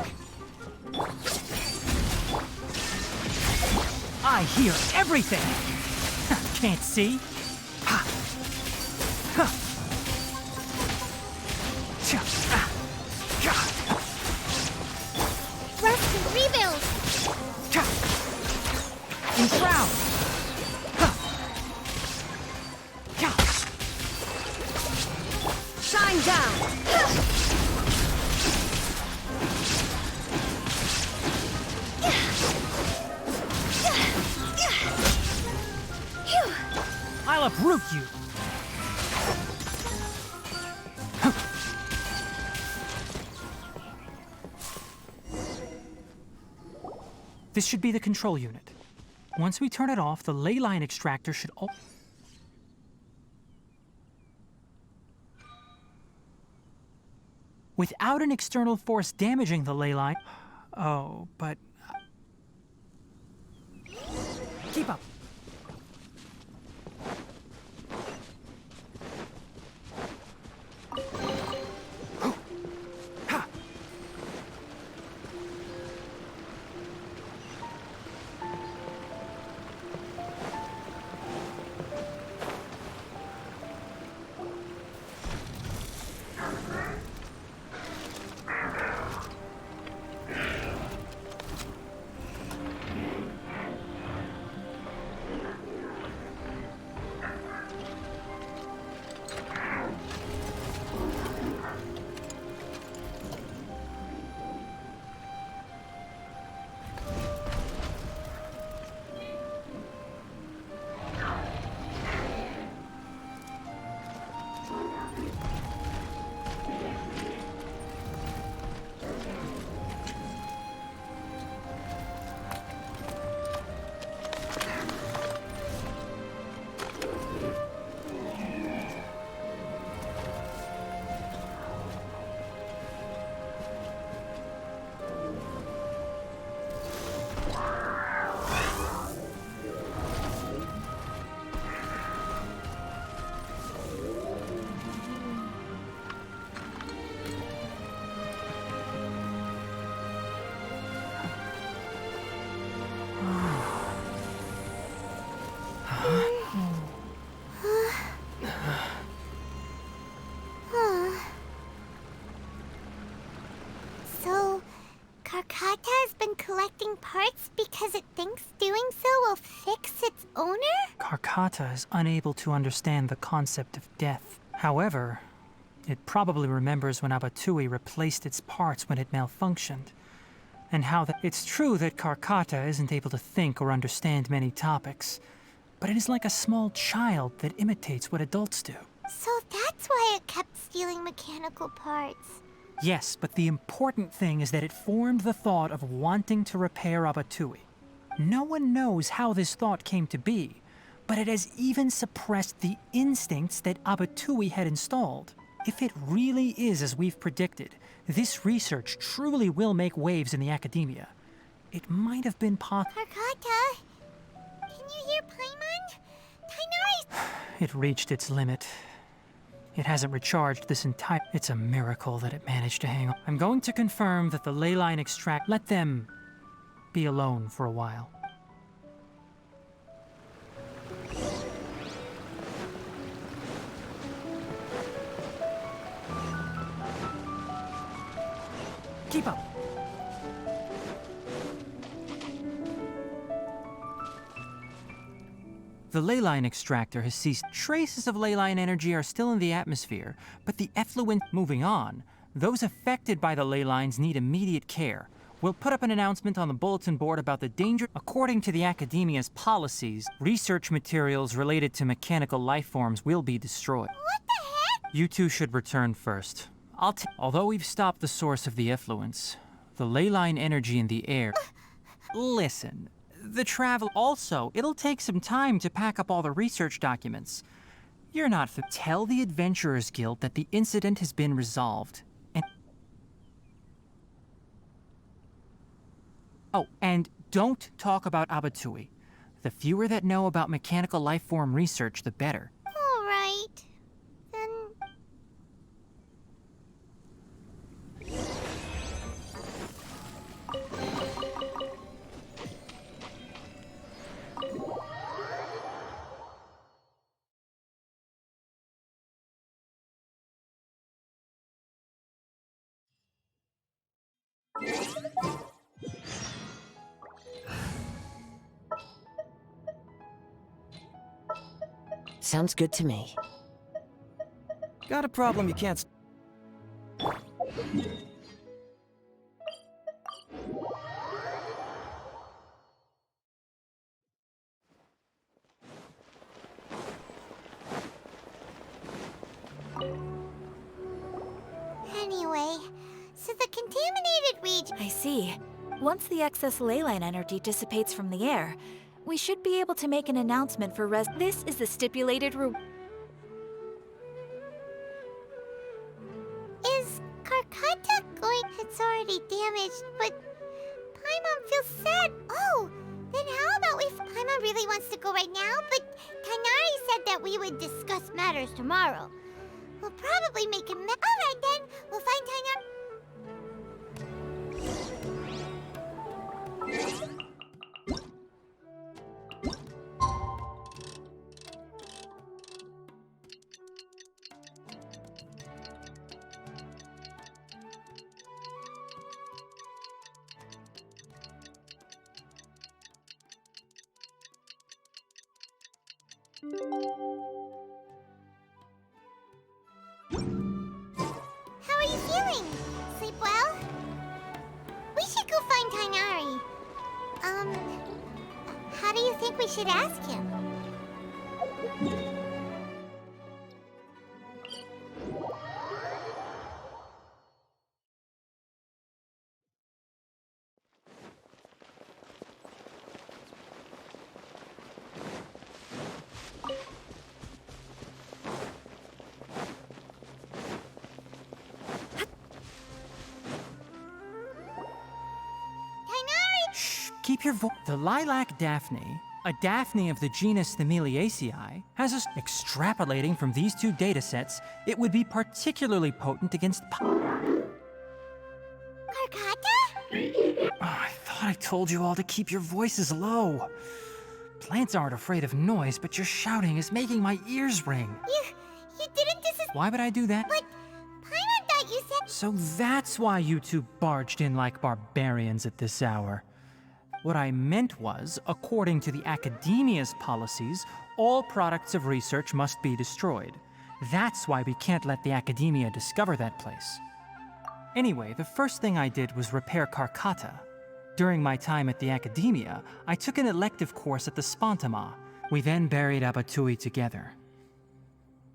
I hear everything! Can't see? Ha! Ha! Cha! Ah! Cha! Rest and rebuild. Cha! Enshroud! Ha! Cha! Shine down! I'll uproot you! This should be the control unit. Once we turn it off, the ley line extractor should without an external force damaging the ley line. Oh, but keep up. So, Karkata has been collecting parts because it thinks doing so will fix its owner? Karkata is unable to understand the concept of death. However, it probably remembers when Abatui replaced its parts when it malfunctioned, and how that it's true that Karkata isn't able to think or understand many topics, but it is like a small child that imitates what adults do. So that's why it kept stealing mechanical parts. Yes, but the important thing is that it formed the thought of wanting to repair Abatui. No one knows how this thought came to be, but it has even suppressed the instincts that Abatui had installed. If it really is as we've predicted, this research truly will make waves in the academia. It might have been Karkata? Can you hear Paimon? Tainari! It reached its limit. It hasn't recharged this entire... It's a miracle that it managed to hang on. I'm going to confirm that the ley line extract... Let them be alone for a while. Keep up. The ley line extractor has ceased. Traces of ley line energy are still in the atmosphere, but the effluent moving on. Those affected by the ley lines need immediate care. We'll put up an announcement on the bulletin board about the danger. According to the academia's policies, research materials related to mechanical life forms will be destroyed. What the heck? You two should return first. Although we've stopped the source of the effluents, the ley line energy in the air... Listen, the travel... Also, it'll take some time to pack up all the research documents. You're not... Tell the Adventurers Guild that the incident has been resolved. And... Oh, and don't talk about Abatui. The fewer that know about mechanical life form research, the better. All right. Then... Sounds good to me. Got a problem you can't... Anyway, so the contaminated region... I see. Once the excess ley line energy dissipates from the air, we should be able to make an announcement for This is the stipulated Is Karkata going... It's already damaged, but... Paimon feels sad. Oh, then how about if Paimon really wants to go right now, but Tainari said that we would discuss matters tomorrow. We'll probably make him... Alright then, we'll find Tainari... How are you feeling? Sleep well? We should go find Tainari. How do you think we should ask him? Keep your voice. The lilac daphne, a daphne of the genus Thameliaceae, has us extrapolating from these two datasets. It would be particularly potent against. Karkata? Oh, I thought I told you all to keep your voices low. Plants aren't afraid of noise, but your shouting is making my ears ring. You didn't Why would I do that? But Paimon thought you said... So that's why you two barged in like barbarians at this hour. What I meant was, according to the academia's policies, all products of research must be destroyed. That's why we can't let the academia discover that place. Anyway, the first thing I did was repair Karkata. During my time at the academia, I took an elective course at the Spontama. We then buried Abatui together.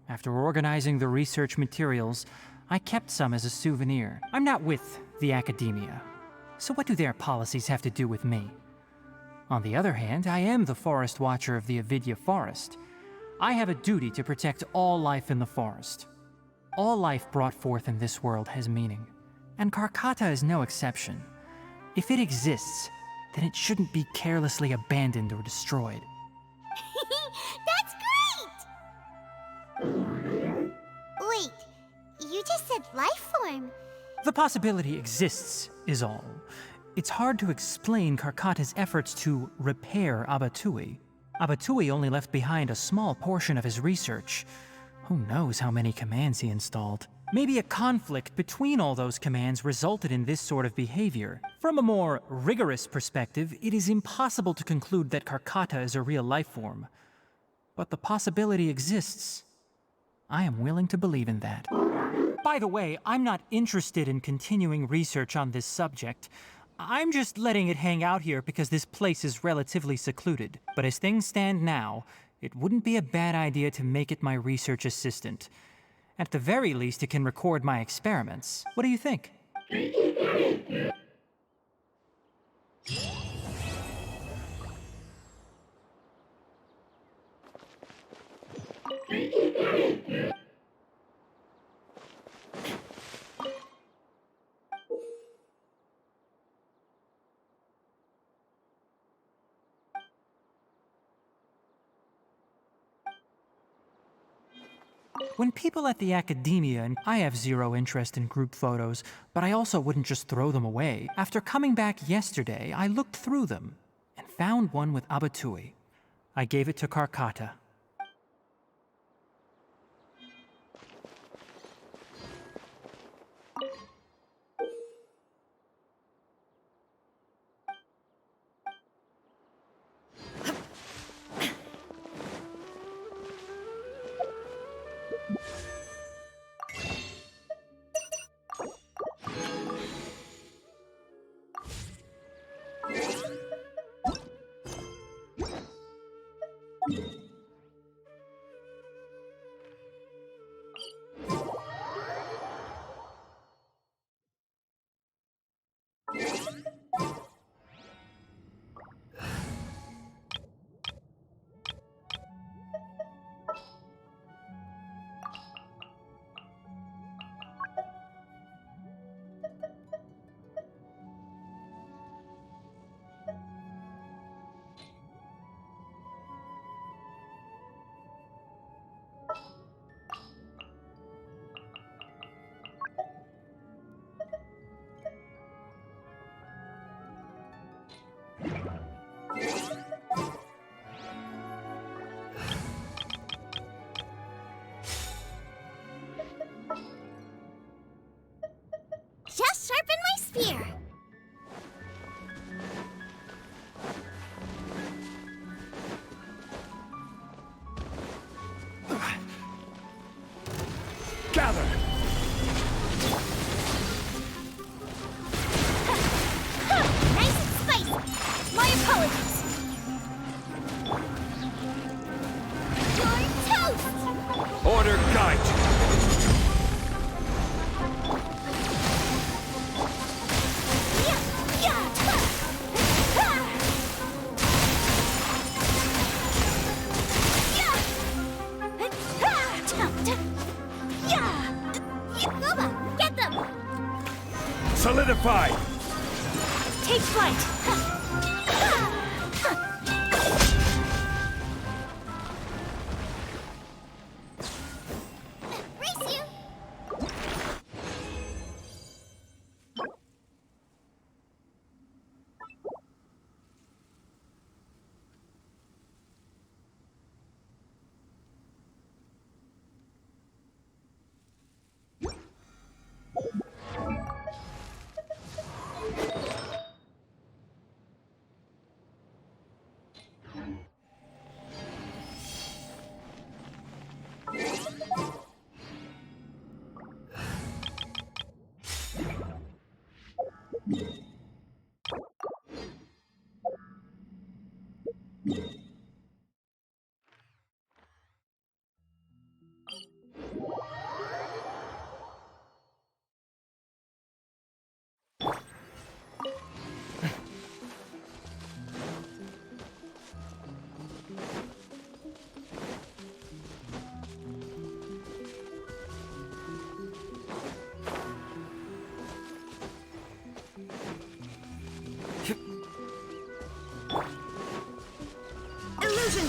After organizing the research materials, I kept some as a souvenir. I'm not with the academia, so what do their policies have to do with me? On the other hand, I am the forest watcher of the Avidya Forest. I have a duty to protect all life in the forest. All life brought forth in this world has meaning, and Karkata is no exception. If it exists, then it shouldn't be carelessly abandoned or destroyed. That's great! Wait, you just said life form. The possibility exists, is all. It's hard to explain Karkata's efforts to repair Abatui. Abatui only left behind a small portion of his research. Who knows how many commands he installed? Maybe a conflict between all those commands resulted in this sort of behavior. From a more rigorous perspective, it is impossible to conclude that Karkata is a real life form. But the possibility exists. I am willing to believe in that. By the way, I'm not interested in continuing research on this subject. I'm just letting it hang out here because this place is relatively secluded. But as things stand now, it wouldn't be a bad idea to make it my research assistant. At the very least, it can record my experiments. What do you think? When people at the academia, and I have zero interest in group photos, but I also wouldn't just throw them away. After coming back yesterday, I looked through them and found one with Abatui. I gave it to Karkata. Just sharpen my spear. Gather! Nice and spicy. My apologies. You're toast. Order guide! Get them! Solidify! Take flight! Race you!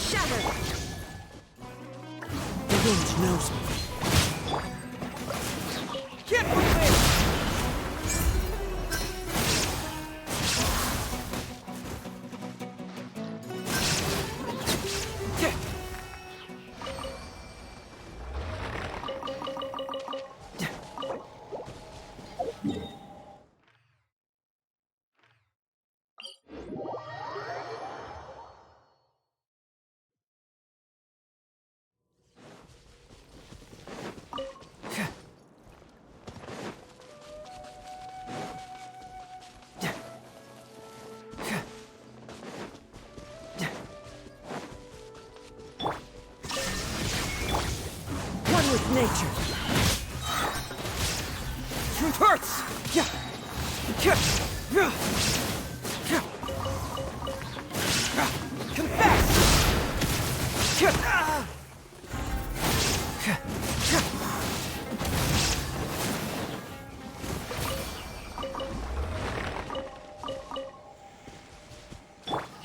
shattered! The wind knows me. Get moving! One with nature. Truth hurts.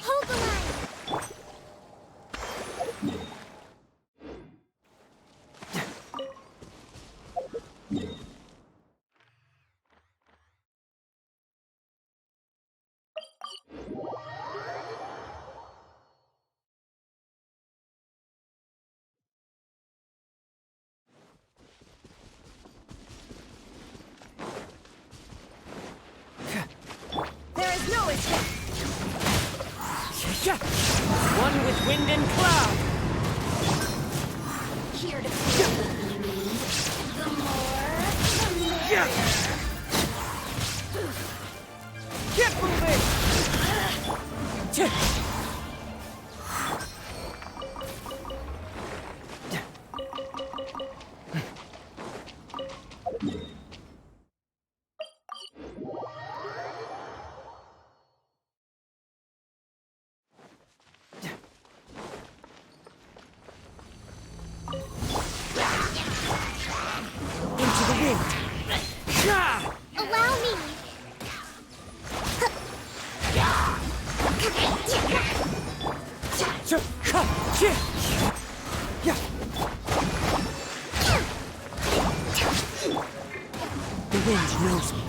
Hold the line! There is no escape! One with wind and cloud. Here to the more, the merrier. Get moving! Into the wind. Allow me! The wind knows me.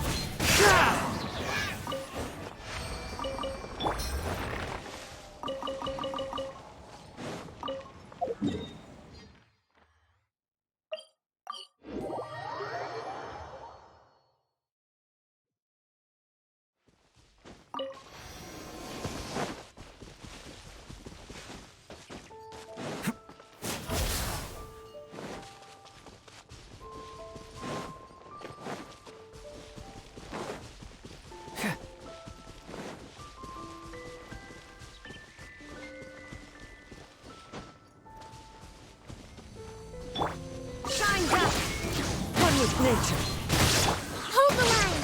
Shine down! One with nature. Hold the line!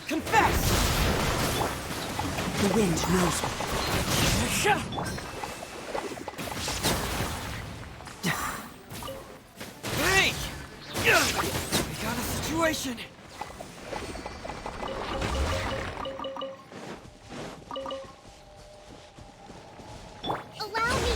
Confess! The wind knows me. Hey! We got a situation. Allow me!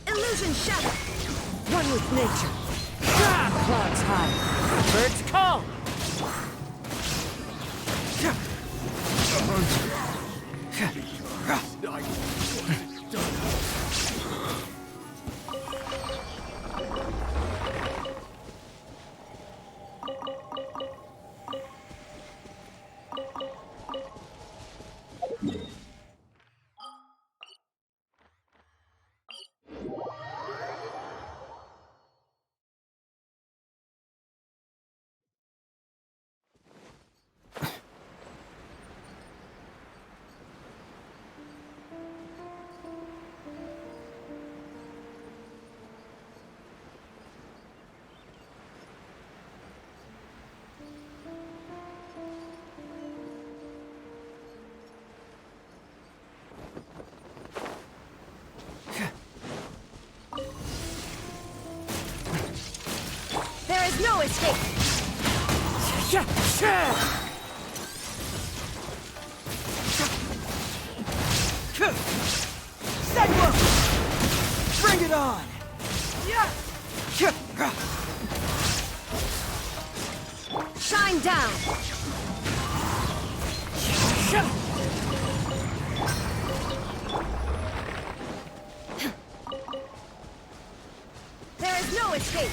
Illusion shattered! One with nature. Clouds high. Birds call. escape! Senwa! Bring it on! Shine down! There is no escape!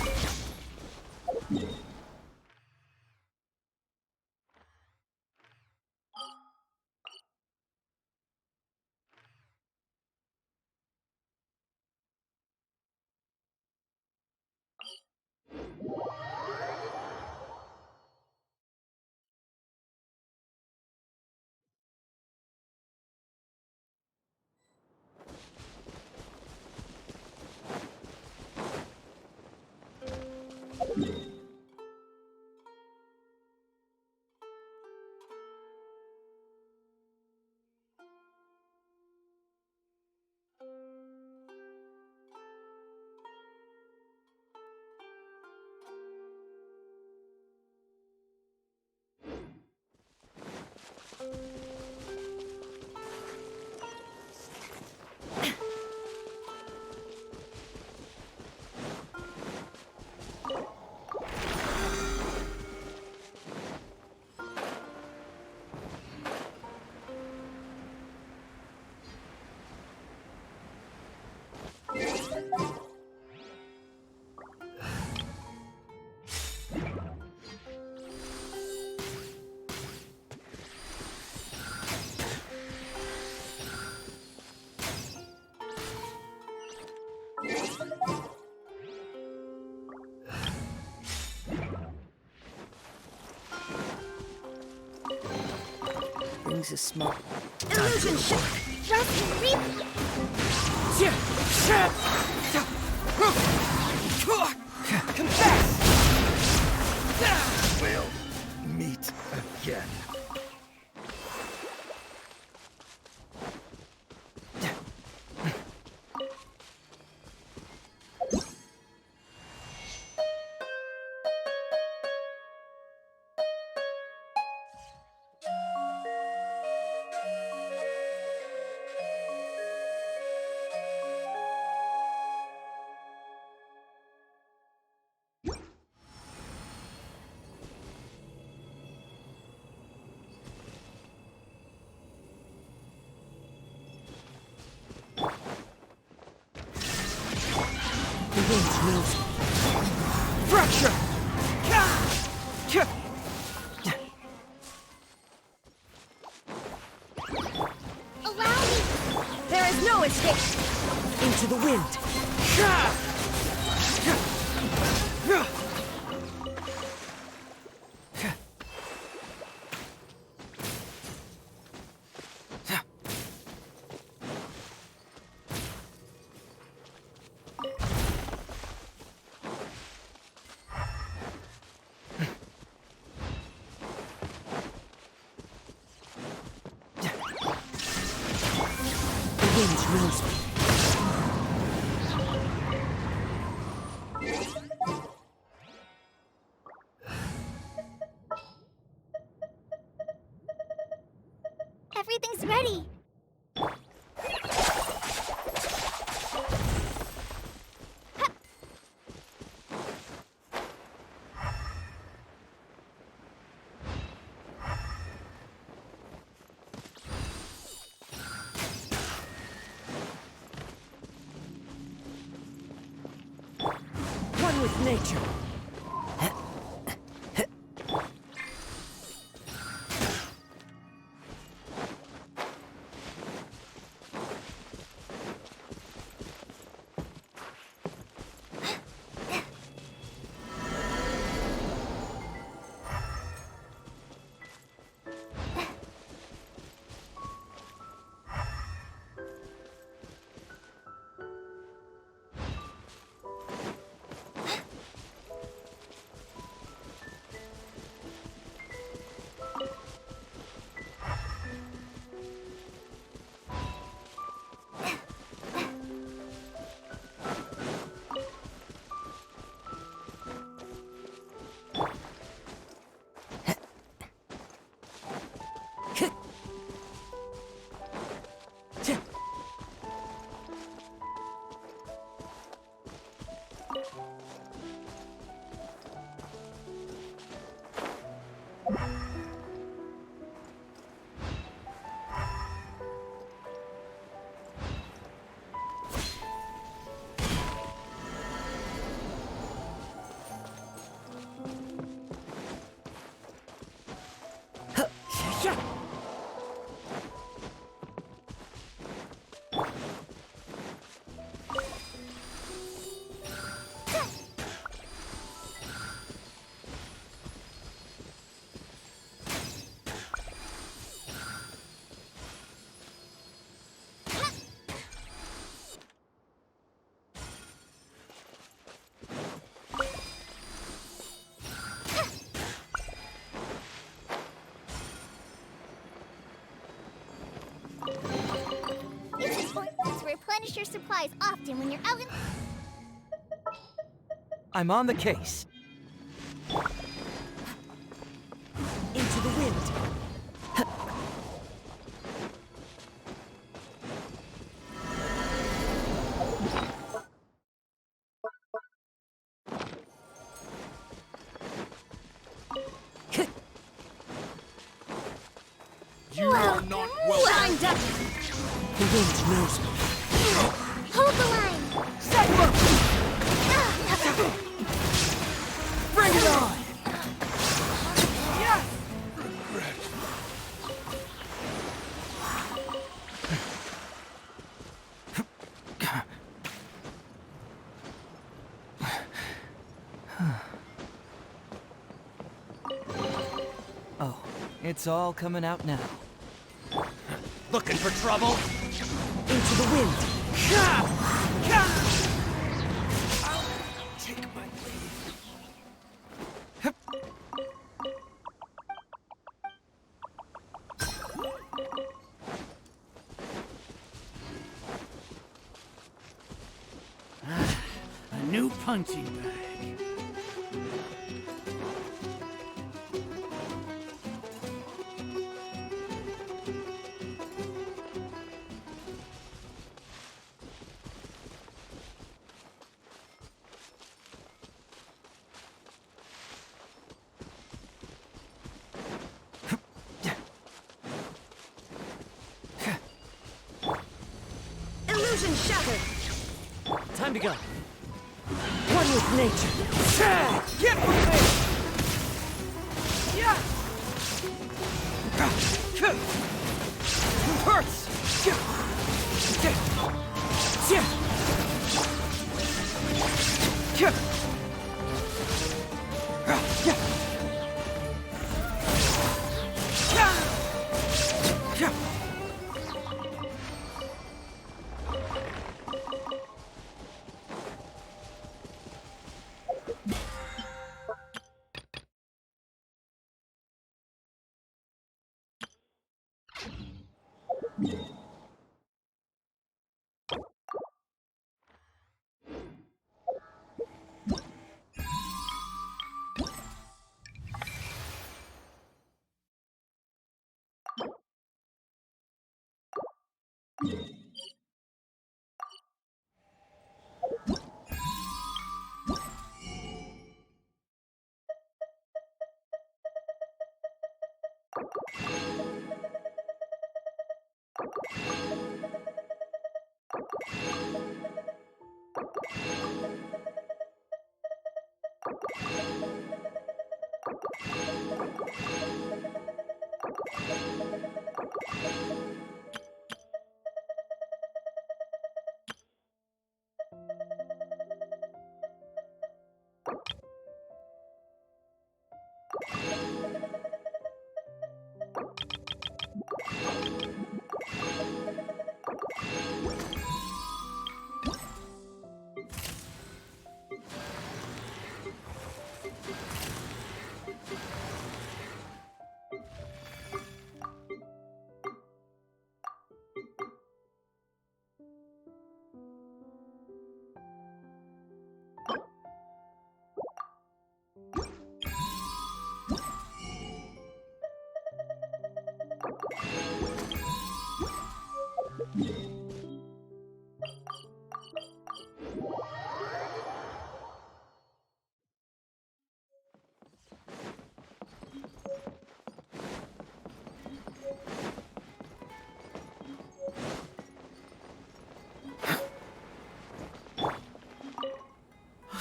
Brings a smoke. Illusion ship! Just reap. Confess! We'll meet again. Fracture! Allow me. There is no escape! Into the wind. The wind knows me. Everything's ready. One with nature. replenish your supplies often when you're out in... I'm on the case. Into the wind. You are not welcome. Wind up! The wind knows me. Hold the line! Bring it on! Oh, it's all coming out now. Looking for trouble? Into the wind. Take my leave. A new punching bag. Illusion shattered. Time to go. One with nature. Get moving! Yeah! Hurts!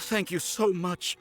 Thank you so much.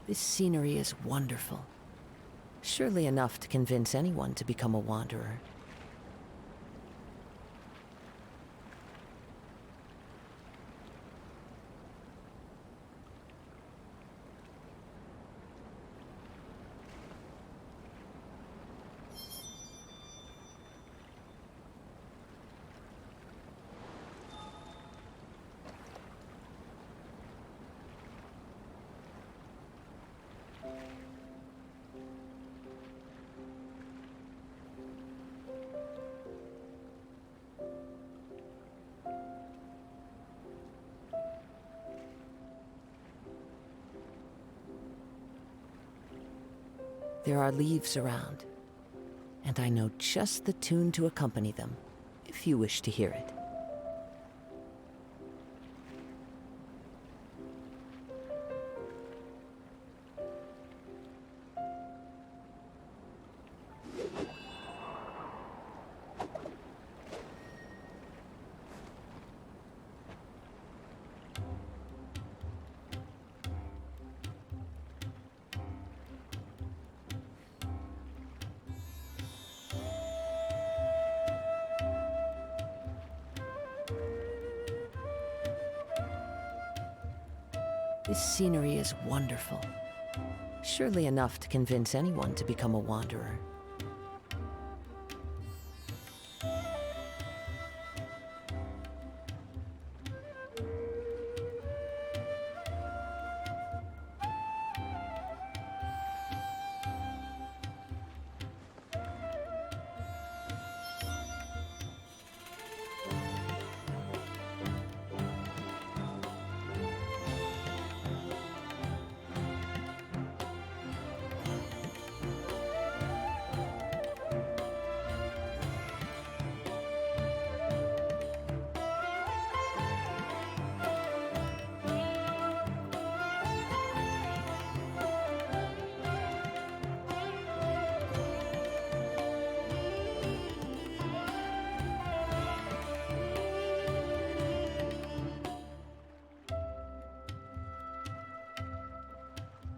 This scenery is wonderful. Surely enough to convince anyone to become a wanderer. There are leaves around, and I know just the tune to accompany them, if you wish to hear it. This scenery is wonderful. Surely enough to convince anyone to become a wanderer.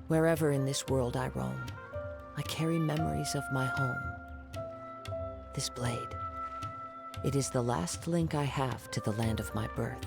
Wherever in this world I roam, I carry memories of my home. This blade, it is the last link I have to the land of my birth.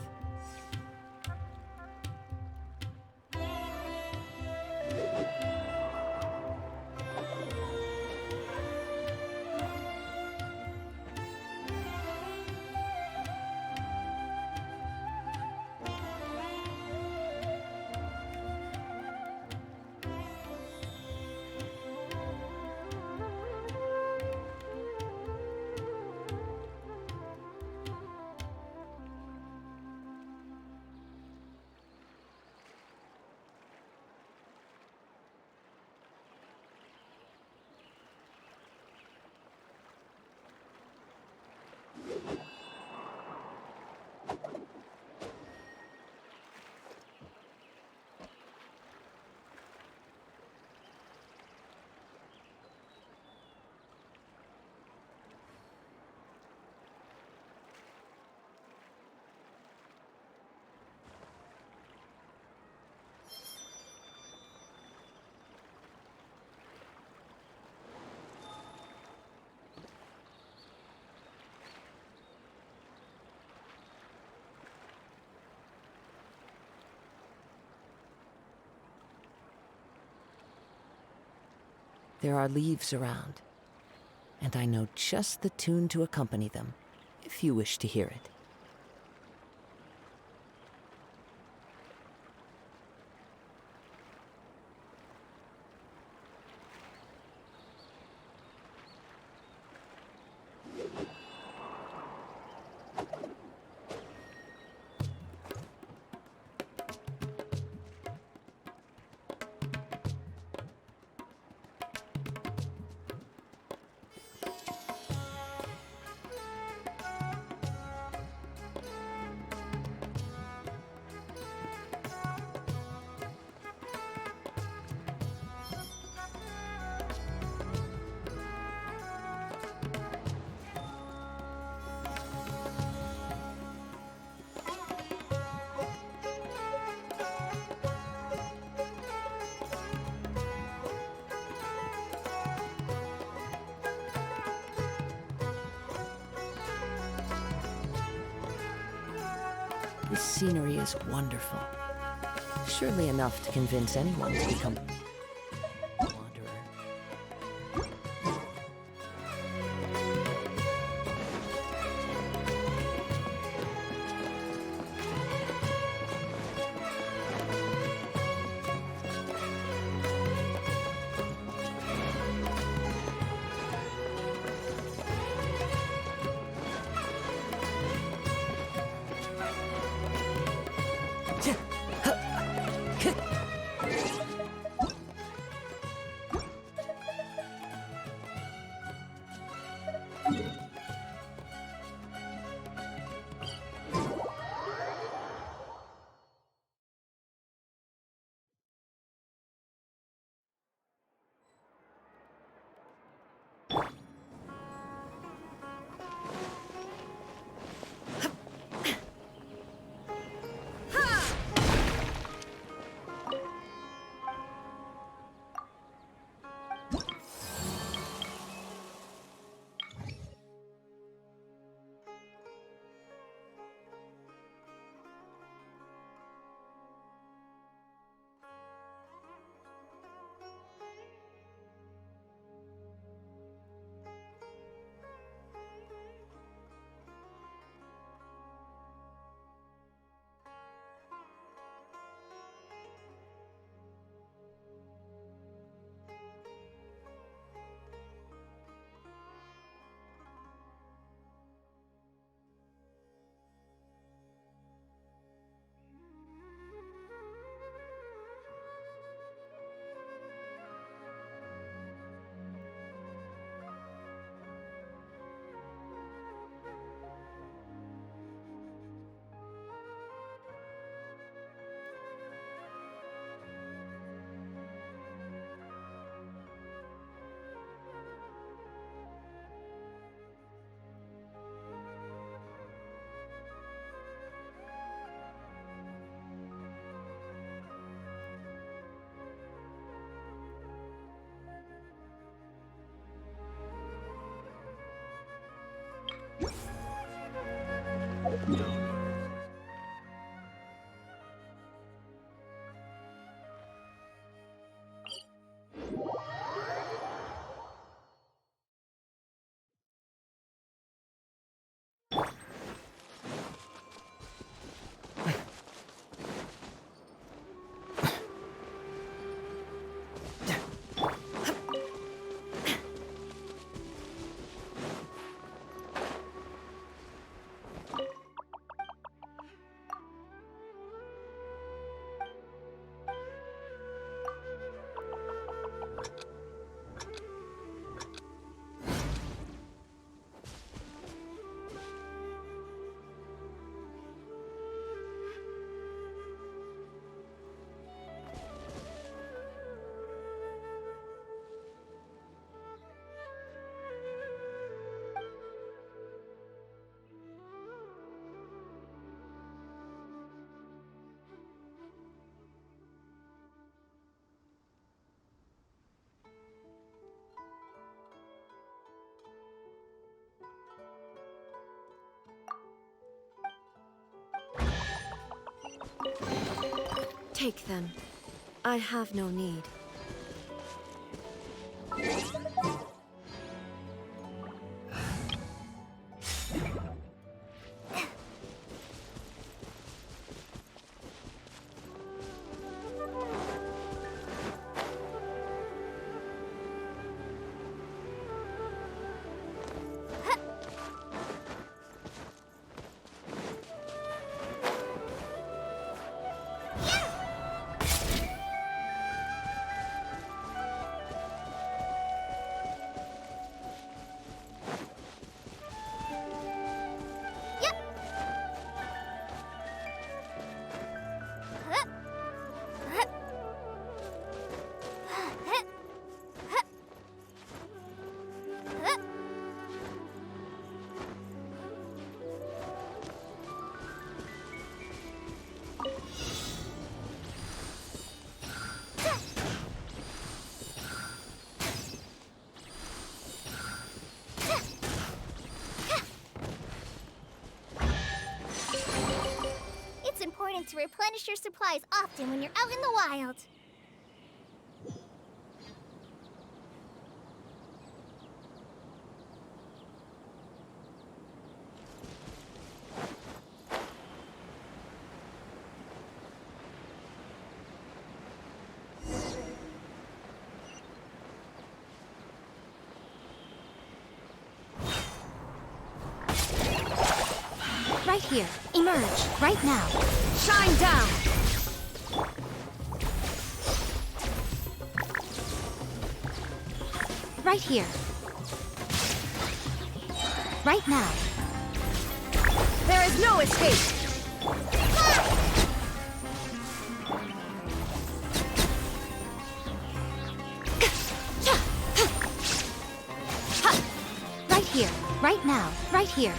There are leaves around, and I know just the tune to accompany them, if you wish to hear it. This scenery is wonderful. Surely enough to convince anyone to become a wanderer. Take them. I have no need. It's important to replenish your supplies often when you're out in the wild. Right here. Emerge. Right now. Shine down! Right here. Right now. There is no escape! Right here. Right now. Right here.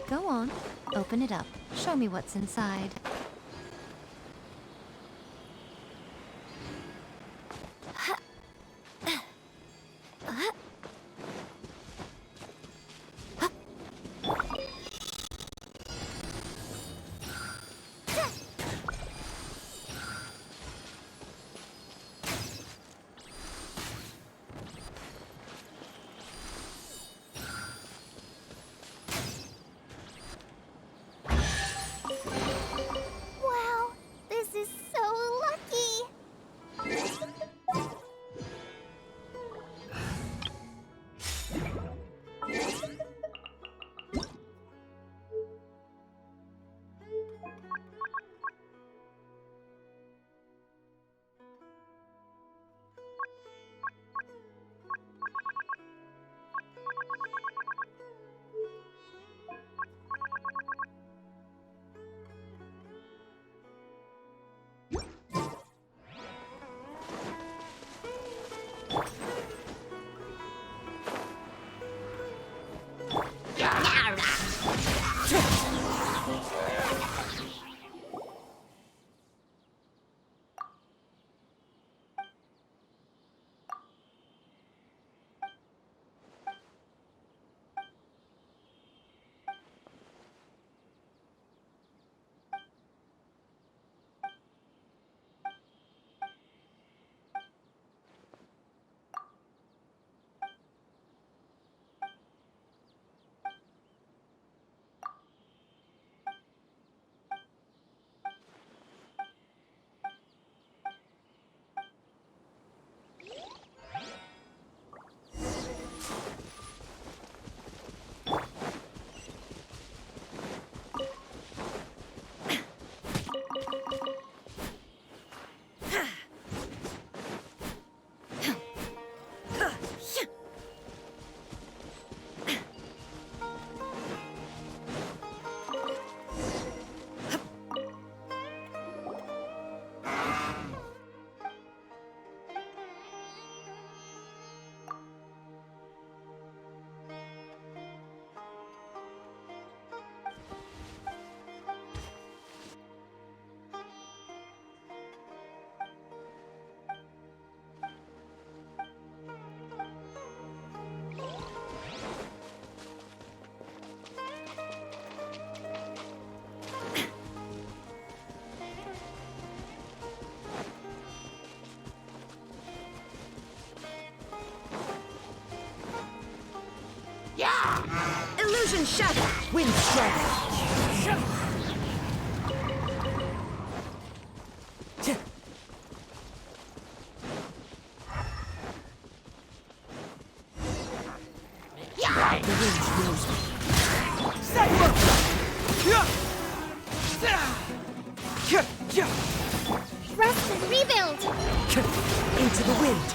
Go on. Open it up. Show me what's inside. Wow, this is so lucky! Illusion shattered! Wind strike! The wind knows me. Rest and rebuild! Into the wind.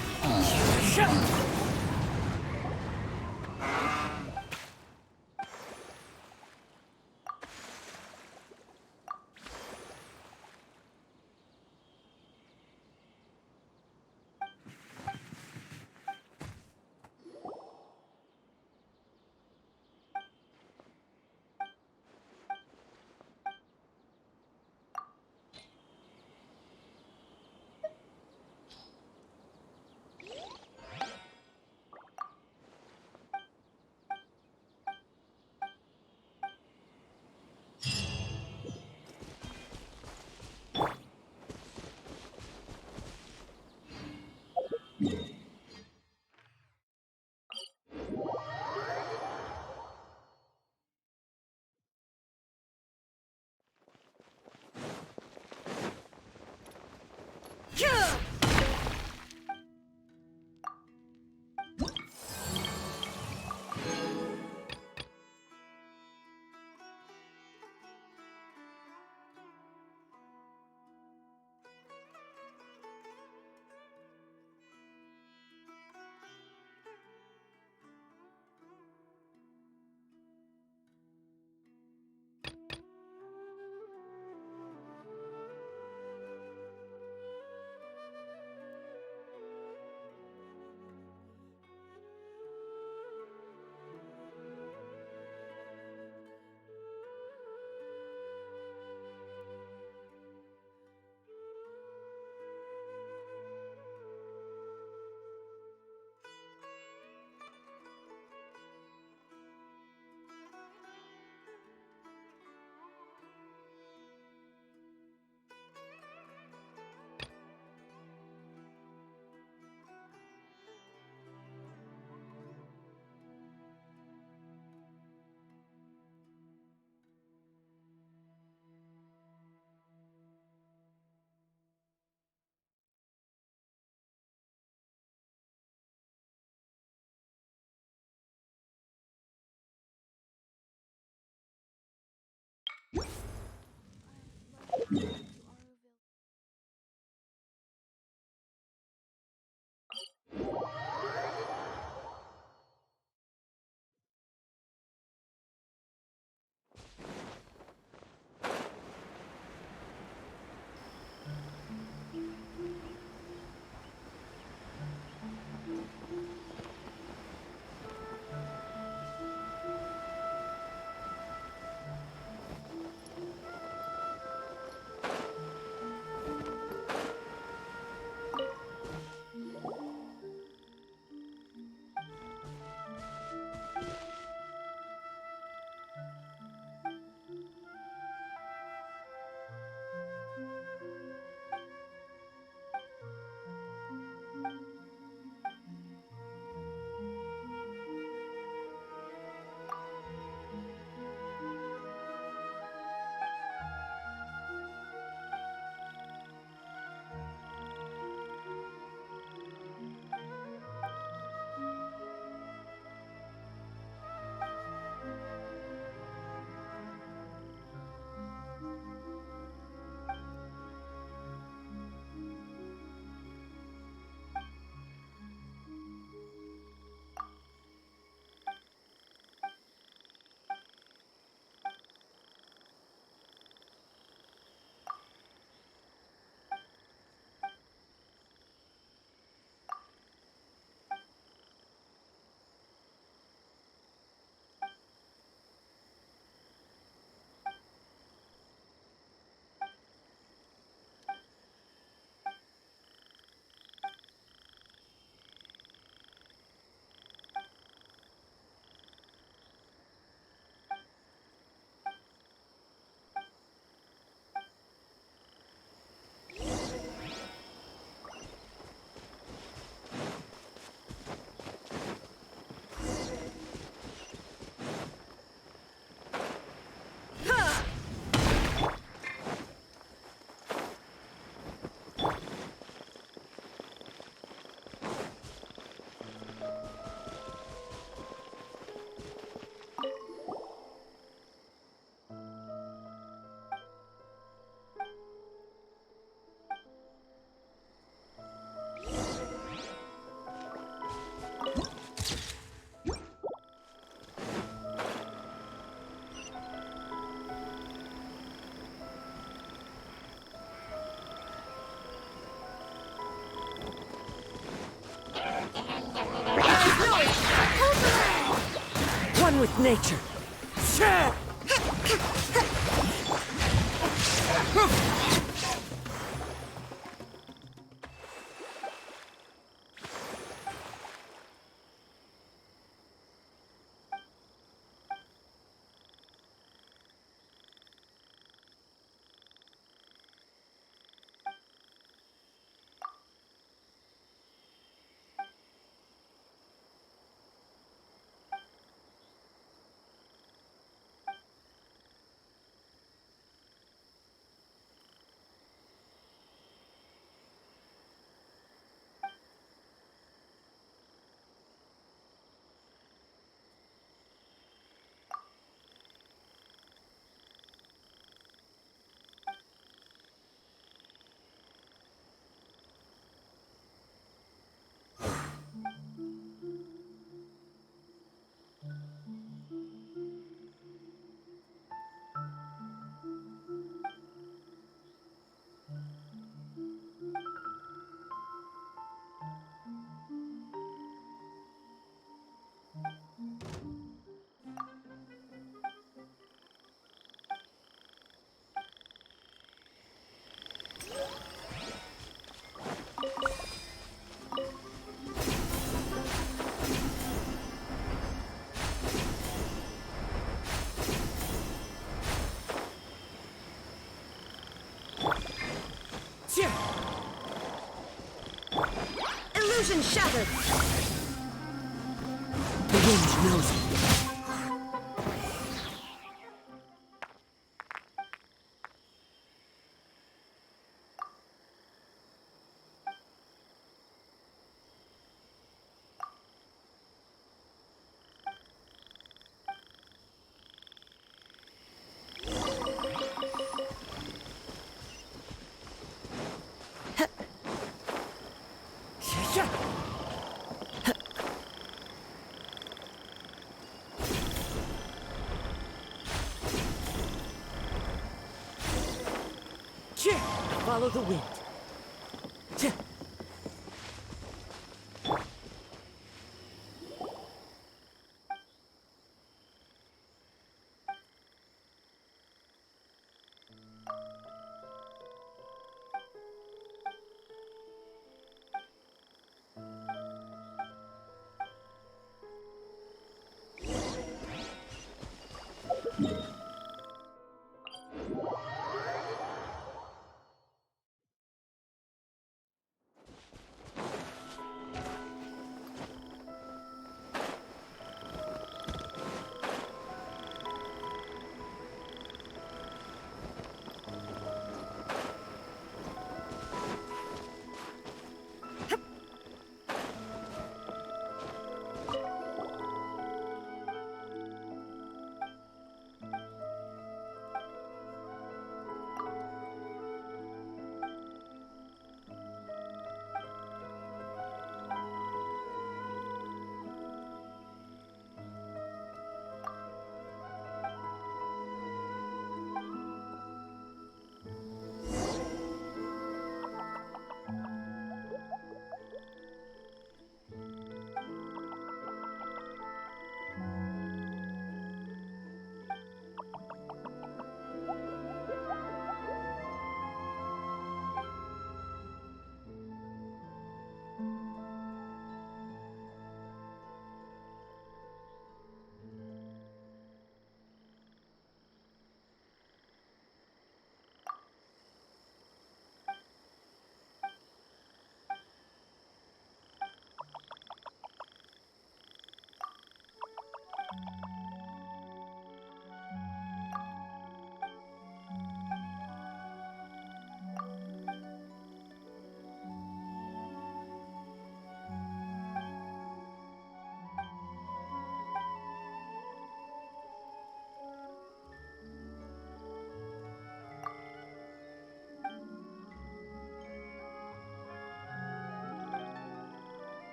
with nature. Illusion shattered! The wind knows it. Follow the wind.